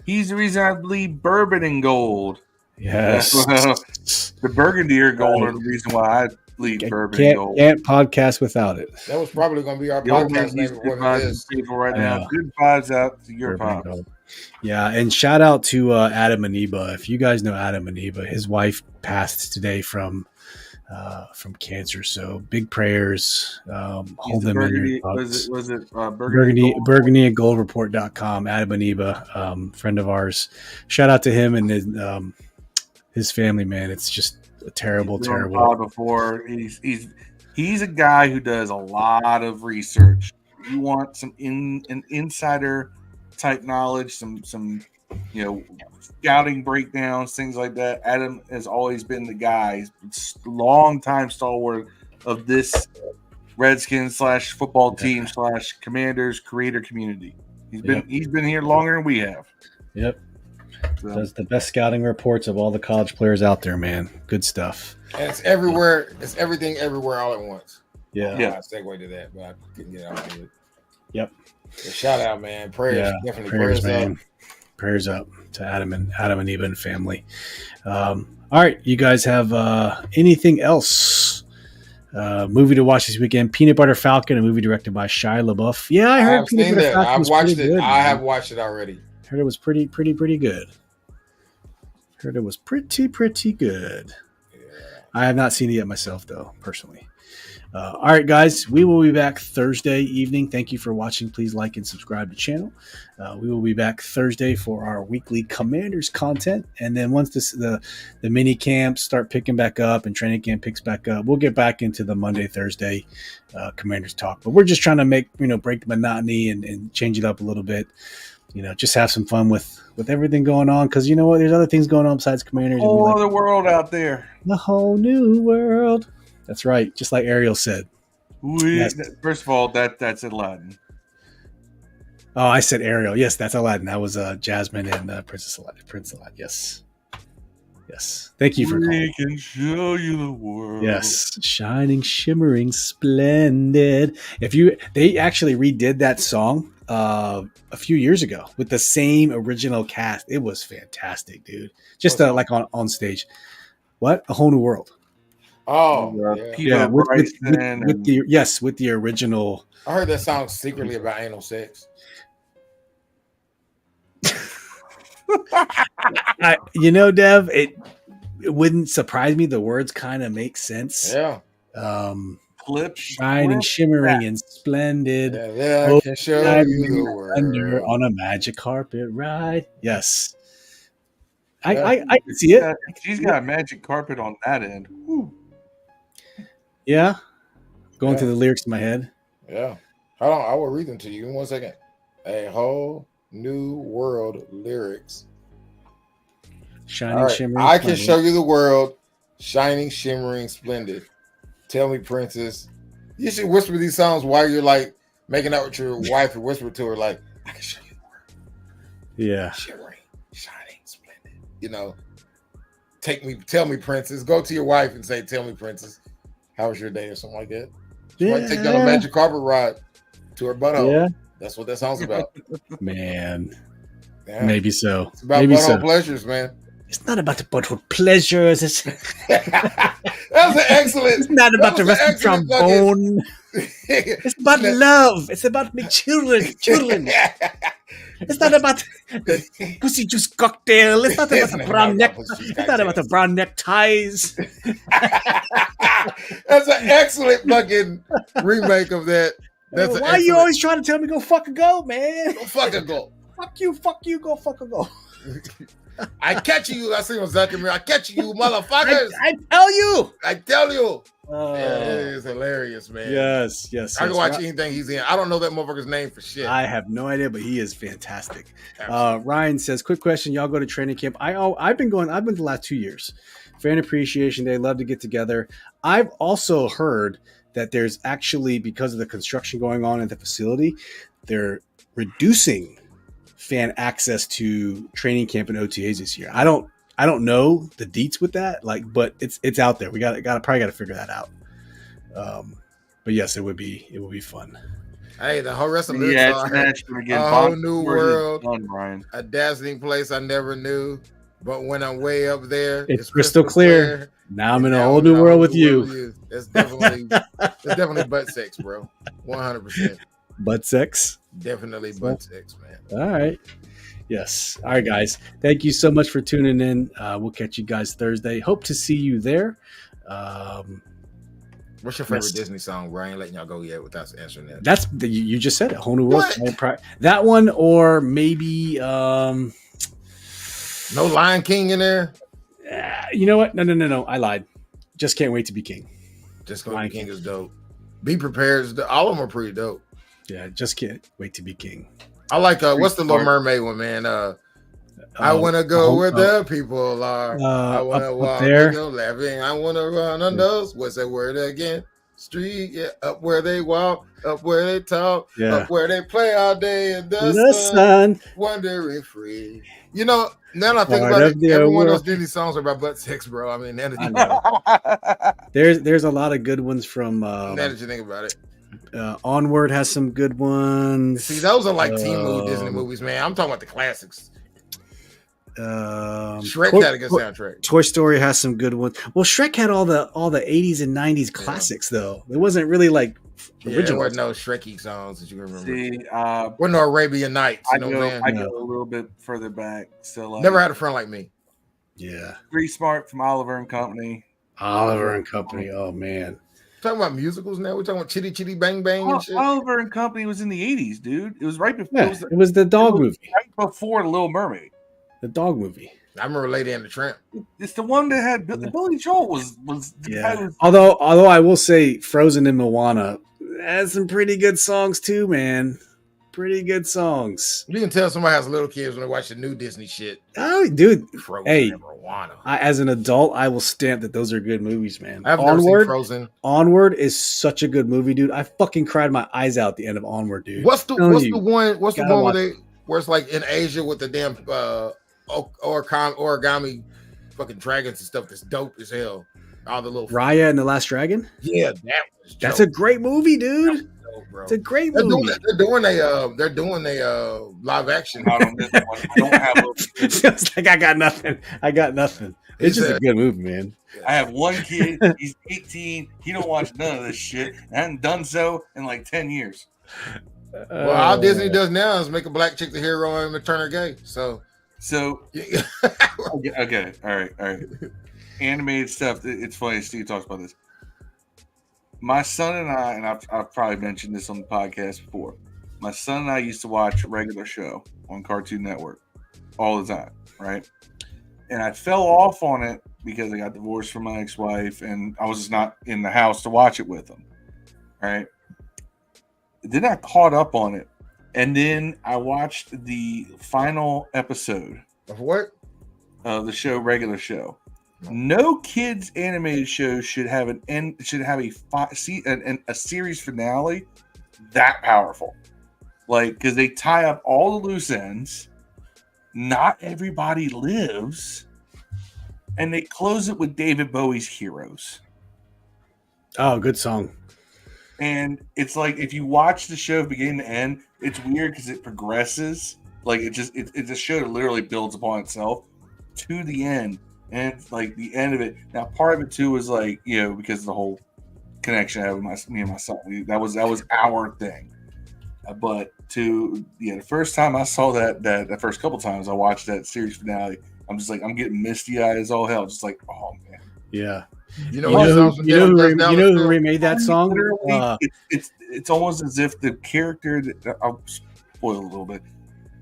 He's the reason I bleed bourbon and gold. Yes. The burgundy or gold are the reason why I bleed bourbon and gold. Can't podcast without it. That was probably going to be our podcast name before this. People right now. Good vibes out to your pops. Yeah, and shout out to Adam Aniba. If you guys know Adam Aniba, his wife passed today from cancer. So big prayers. Hold them in your thoughts. Was it Burgundy at goldreport.com. Adam Aniba, friend of ours. Shout out to him and his family, man. It's just a terrible. Before he's a guy who does a lot of research. You want some an insider type knowledge, some scouting breakdowns, things like that. Adam has always been the guy, long time stalwart of this Redskins / football team / Commanders creator community. He's been here longer than we have. Yep. So. Does the best scouting reports of all the college players out there, man. Good stuff. And it's everywhere. It's everything everywhere all at once. Yeah. I segue to that, but I couldn't get out of it. Yep. So shout out, man. Prayers, definitely prayers man. Up. Prayers up to Adam and Eben family. All right, you guys have anything else? Movie to watch this weekend: Peanut Butter Falcon, a movie directed by Shia LaBeouf. Yeah, I heard Peanut Butter Falcon. I've watched it. I have watched it already. Heard it was pretty good. Heard it was pretty good. Yeah. I have not seen it yet myself, though, personally. All right, guys, we will be back Thursday evening. Thank you for watching. Please like and subscribe to the channel. We will be back Thursday for our weekly Commanders content. And then once the mini camps start picking back up and training camp picks back up, we'll get back into the Monday, Thursday Commanders talk. But we're just trying to break the monotony and change it up a little bit. Just have some fun with everything going on. Because you know what? There's other things going on besides Commanders. A whole other world out there. The whole new world. That's right. Just like Ariel said. First of all, that's Aladdin. Oh, I said Ariel. Yes, that's Aladdin. That was Jasmine and Prince Aladdin. Yes. Thank you for calling. We can show you the world. Yes. Shining, shimmering, splendid. They actually redid that song a few years ago with the same original cast. It was fantastic, dude. Just like on stage. What? A Whole New World. Oh, yeah. With the original. I heard that song secretly about anal sex. Dev, it wouldn't surprise me. The words kind of make sense. Yeah. Shining, shimmering, and splendid. Yeah, I can show you the world. On a magic carpet ride. Yes. I can see it. She's got a magic carpet on that end. Whew. Yeah. Going through the lyrics in my head. Yeah. Hold on. I will read them to you in 1 second. A whole new world lyrics. Shining, shimmering. I can show you the world. Shining, shimmering, splendid. Tell me, princess. You should whisper these songs while you're like making out with your wife and whisper to her like, I can show you the world. Yeah. Shimmering, shining, splendid. Tell me, princess. Go to your wife and say, tell me, princess. How was your day or something like that? She might take you on a magic carpet ride. To her butthole. Yeah. That's what that song's about. Man, Yeah. maybe so. It's about Maybe butthole so. pleasures, man. It's not about the butthole pleasures. It's That was an excellent. It's not about the that was an rusty excellent trombone. fucking- It's about love. It's about me children. It's not about the pussy juice cocktail. It's not about the brown neck. It's not about the brown neckties. That's an excellent fucking remake of that. That's Why are you always trying to tell me go fuck a go, man? go fucking go? Fuck you, go fuck a go. I catch you. I see on Zuckerberg. I catch you, motherfuckers. I tell you. I tell you. Yeah, it is hilarious, man. Yes. I can watch anything he's in. I don't know that motherfucker's name for shit. I have no idea, but he is fantastic. Ryan says, quick question. Y'all go to training camp. I've been the last 2 years. Fan Appreciation Day. Love to get together. I've also heard that there's actually, because of the construction going on at the facility, they're reducing fan access to training camp and OTAs this year. I don't know the deets with that, but it's out there. We probably got to figure that out. But yes, it would be fun. Hey, the whole rest of the Yeah, it's naturally a whole new world, done, Ryan. a dazzling place I never knew. But when I'm way up there, It's crystal clear. Now I'm in a whole new world with you. It's definitely butt sex, bro. 100%. Butt sex. Definitely butt sex, man. All right. Yes. All right, guys. Thank you so much for tuning in. We'll catch you guys Thursday. Hope to see you there. What's your favorite Disney song, Ryan? I ain't letting y'all go yet without answering that. That's you just said it. Whole new world. That one, or maybe no Lion King in there. You know what? No. I lied. Just can't wait to be king. Just Lion King is dope. Be prepared. All of them are pretty dope. Yeah, just can't wait to be king. I like what's the Little Mermaid one, man? I want to go where the people are. I want to walk there. And go laughing. I want to run on those. What's that word again? Street, yeah. Up where they walk, up where they talk, up where they play all day in the sun, wandering free. You know, now that I think about it, everyone else Disney songs are about butt sex, bro. I mean, there's a lot of good ones from. Now that you think about it. Onward has some good ones. See, those are like teen movie Disney movies, man. I'm talking about the classics. Shrek had a good soundtrack. Toy Story has some good ones. Well, Shrek had all the 80s and 90s classics, though. It wasn't really like original. There were no Shreky songs that you remember. See, we're no Arabian Nights. I go a little bit further back. So Never Had a Friend Like Me. Yeah. Street Smart from Oliver and Company. Oliver and Company. Oh man. Talking about musicals now. We're talking about Chitty Chitty Bang Bang and shit. Oliver and Company was in the 80s, dude. It was right before. Yeah, it was the dog movie. Right before Little Mermaid. The dog movie. I remember Lady and the Tramp. It's the one that had Billy Joel was yeah. Although I will say Frozen and Moana has some pretty good songs too, man. Pretty good songs. You can tell somebody has little kids when they watch the new Disney shit. Oh, dude. Frozen and Moana. As an adult, I will stamp that those are good movies, man. I've never seen Frozen. Onward is such a good movie, dude. I fucking cried my eyes out at the end of Onward, dude. What's the one where it's like in Asia with the damn origami fucking dragons and stuff that's dope as hell. All the little Raya and the Last Dragon? Yeah, that's a great movie, dude. Bro. It's a great movie. They're doing a live action. I don't have it's like I got nothing. It's just a good movie, man. I have one kid. He's 18. He don't watch none of this shit. I haven't done so in like 10 years. Well, all Disney does now is make a black chick the hero and turn her gay. So okay, all right. Animated stuff. It's funny. Steve talks about this. My son and I, and I've probably mentioned this on the podcast before. My son and I used to watch a regular show on Cartoon Network all the time, right? And I fell off on it because I got divorced from my ex-wife, and I was just not in the house to watch it with them, right? Then I caught up on it, and then I watched the final episode of what? Of the show, regular show. No kids animated show should have a series finale that powerful, like because they tie up all the loose ends. Not everybody lives, and they close it with David Bowie's "Heroes." Oh, good song. And it's like if you watch the show beginning to end, it's weird because it progresses. Like it's a show that literally builds upon itself to the end. And it's like the end of it. Now, part of it too was like, because of the whole connection I have with me and my son. That was our thing. But the first time I saw that the first couple times I watched that series finale, I'm just like, I'm getting misty eyed as all hell. Just like, oh man. Yeah. You know who remade that song? It's almost as if the character that I'll spoil a little bit.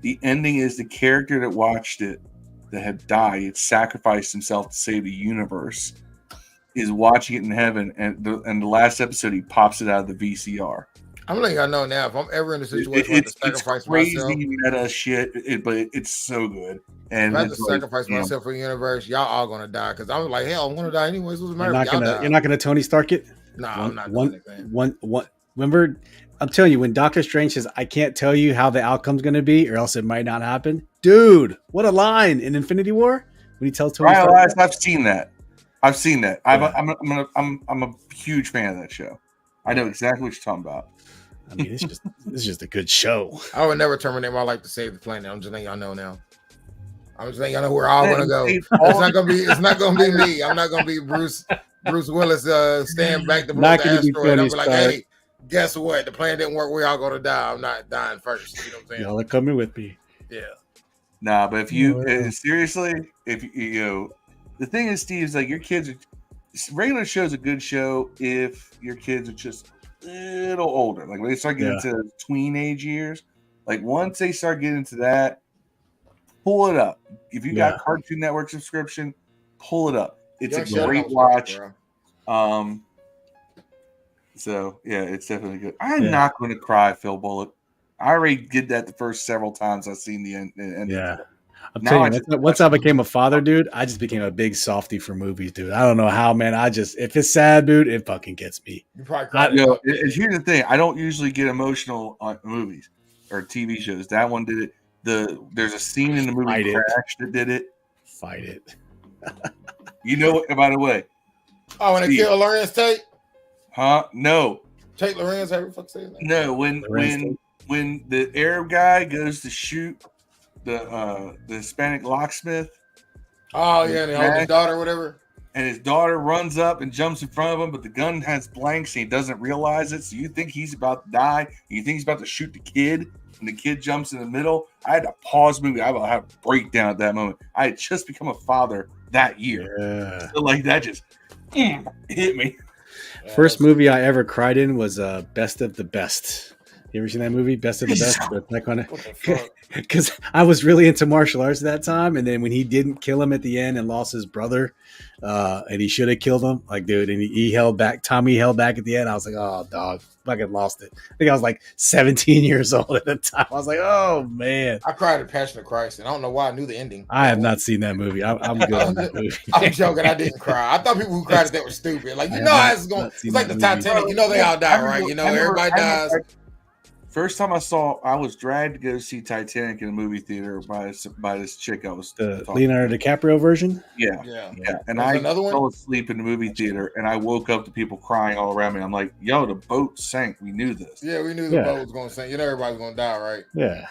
The ending is the character that watched it that had died, it sacrificed himself to save the universe, is watching it in heaven, and the last episode he pops it out of the VCR. I'm letting y'all know now. If I'm ever in a situation where I have to sacrifice crazy myself, meta shit, but it's so good. And if I have to sacrifice myself for the universe, y'all all gonna die. Because I was like, hell, I'm gonna die anyways. What's the matter? You're not gonna Tony Stark it. No, I'm not doing one. Remember, I'm telling you, when Doctor Strange says, "I can't tell you how the outcome's gonna be, or else it might not happen." Dude, what a line in Infinity War when he tells Tony Stark. I've seen that. Yeah. I'm a huge fan of that show. I know exactly what you're talking about. I mean, it's just a good show. I would never terminate my life to save the planet. I'm just letting y'all know now. I'm just letting y'all know where all gonna go. It's not gonna be me. I'm not gonna be Bruce Willis stand back to blow the asteroid. I'm like, hey, guess what? The plan didn't work. We're all gonna die. I'm not dying first. You know what I'm saying? Y'all are coming with me. Yeah. Nah, but if you seriously, if you the thing is, Steve, is like your kids are regular show's a good show if your kids are just little older, like when they start getting into tween age years. Like once they start getting into that, pull it up. If you got Cartoon Network subscription, pull it up. It's a great watch. So yeah, it's definitely good. I'm not going to cry, Phil Bullock. I already did that the first several times I've seen the end. Yeah. I'm telling you, once I became a father, dude, I just became a big softie for movies, dude. I don't know how, man. If it's sad, dude, it fucking gets me. You probably here's the thing. I don't usually get emotional on movies or TV shows. That one did it. There's a scene in the movie Crash that did it. Fight it. You know what? By the way. Oh, when they kill Lorenz Tate? Huh? No. Tate Lorenz, how the fuck say his name? No, when the Arab guy goes to shoot the Hispanic locksmith. Oh yeah, and he holds his daughter or whatever. And his daughter runs up and jumps in front of him, but the gun has blanks and he doesn't realize it. So you think he's about to die, and you think he's about to shoot the kid, and the kid jumps in the middle. I had to pause the movie. I had a breakdown at that moment. I had just become a father that year. Yeah. So like that just hit me. First movie I ever cried in was Best of the Best. You ever seen that movie, Best of the Best? Because I was really into martial arts at that time, and then when he didn't kill him at the end and lost his brother, and he should have killed him, like, dude, and he held back. Tommy held back at the end. I was like, oh, dog, fucking lost it. I think I was like 17 years old at the time. I was like, oh man. I cried at Passion of Christ, and I don't know why I knew the ending. I have not seen that movie. I'm good on that movie. I'm joking. I didn't cry. I thought people who cried at that were stupid. Like, how it's going. It's like the Titanic. You know they all die, right? You know everybody dies. First time I was dragged to go see Titanic in a movie theater by this chick I was the Leonardo DiCaprio version. Yeah. And I fell asleep in the movie theater, and I woke up to people crying all around me. I'm like, "Yo, the boat sank. We knew this. Yeah, we knew the boat was going to sink. You know, everybody's going to die, right? Yeah.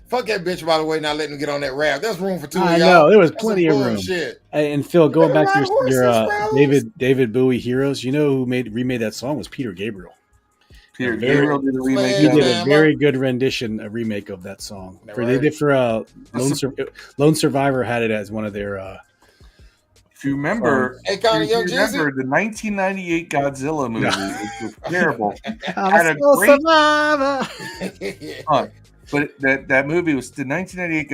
Fuck that bitch, by the way, not letting him get on that raft. There's room for two. I know there was plenty of room. And Phil, going back to your David Bowie heroes, you know who remade that song was Peter Gabriel. Peter Gabriel did a remake. He did a very good rendition, a remake of that song. They did for Lone Survivor had it as one of their. If you remember, the 1998 Godzilla movie, which was terrible, had a great survivor. But that movie was the 1998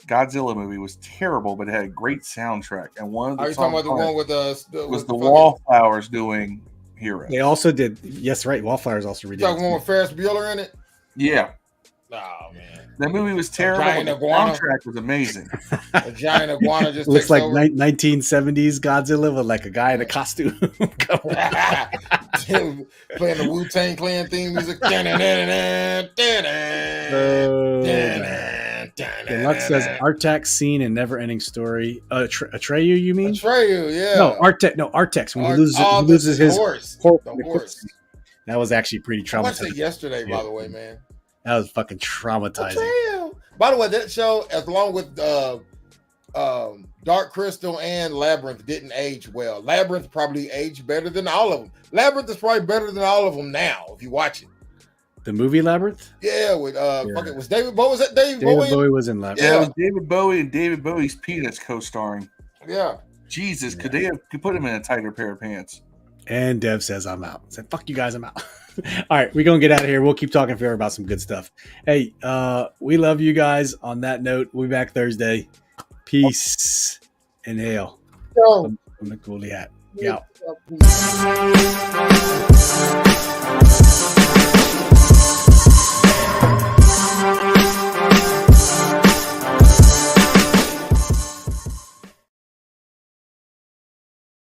Godzilla movie was terrible, but it had a great soundtrack. And one of the talking about the one with was the Wallflowers doing Hero. They also did. Yes, right. Wallflowers also redid. Talking one with Ferris Bueller in it. Yeah. Oh man, that movie was terrible. The soundtrack was amazing. A giant iguana just looks like 1970s Godzilla with like a guy in a costume playing the Wu-Tang Clan theme music. Deluxe says Artax scene in Never Ending Story. Atreyu, you mean? Atreyu, yeah. No, Artax. When he loses his horse. The That was actually pretty I watched traumatizing. it yesterday, by the way, man. That was fucking traumatizing. By the way, that show, along with Dark Crystal and Labyrinth, didn't age well. Labyrinth probably aged better than all of them. Labyrinth is probably better than all of them now, if you watch it. The movie Labyrinth? Yeah, with fucking was David Bowie. Was that David Bowie? David Bowie was in Labyrinth. Yeah, David Bowie and David Bowie's penis co-starring. Yeah. Jesus, could they have put him in a tighter pair of pants? And Dev says I'm out. I said, fuck you guys, I'm out. All right, we're gonna get out of here. We'll keep talking forever about some good stuff. Hey, we love you guys. On that note, we'll be back Thursday. Peace and hail from the Coolie Hat. Yeah.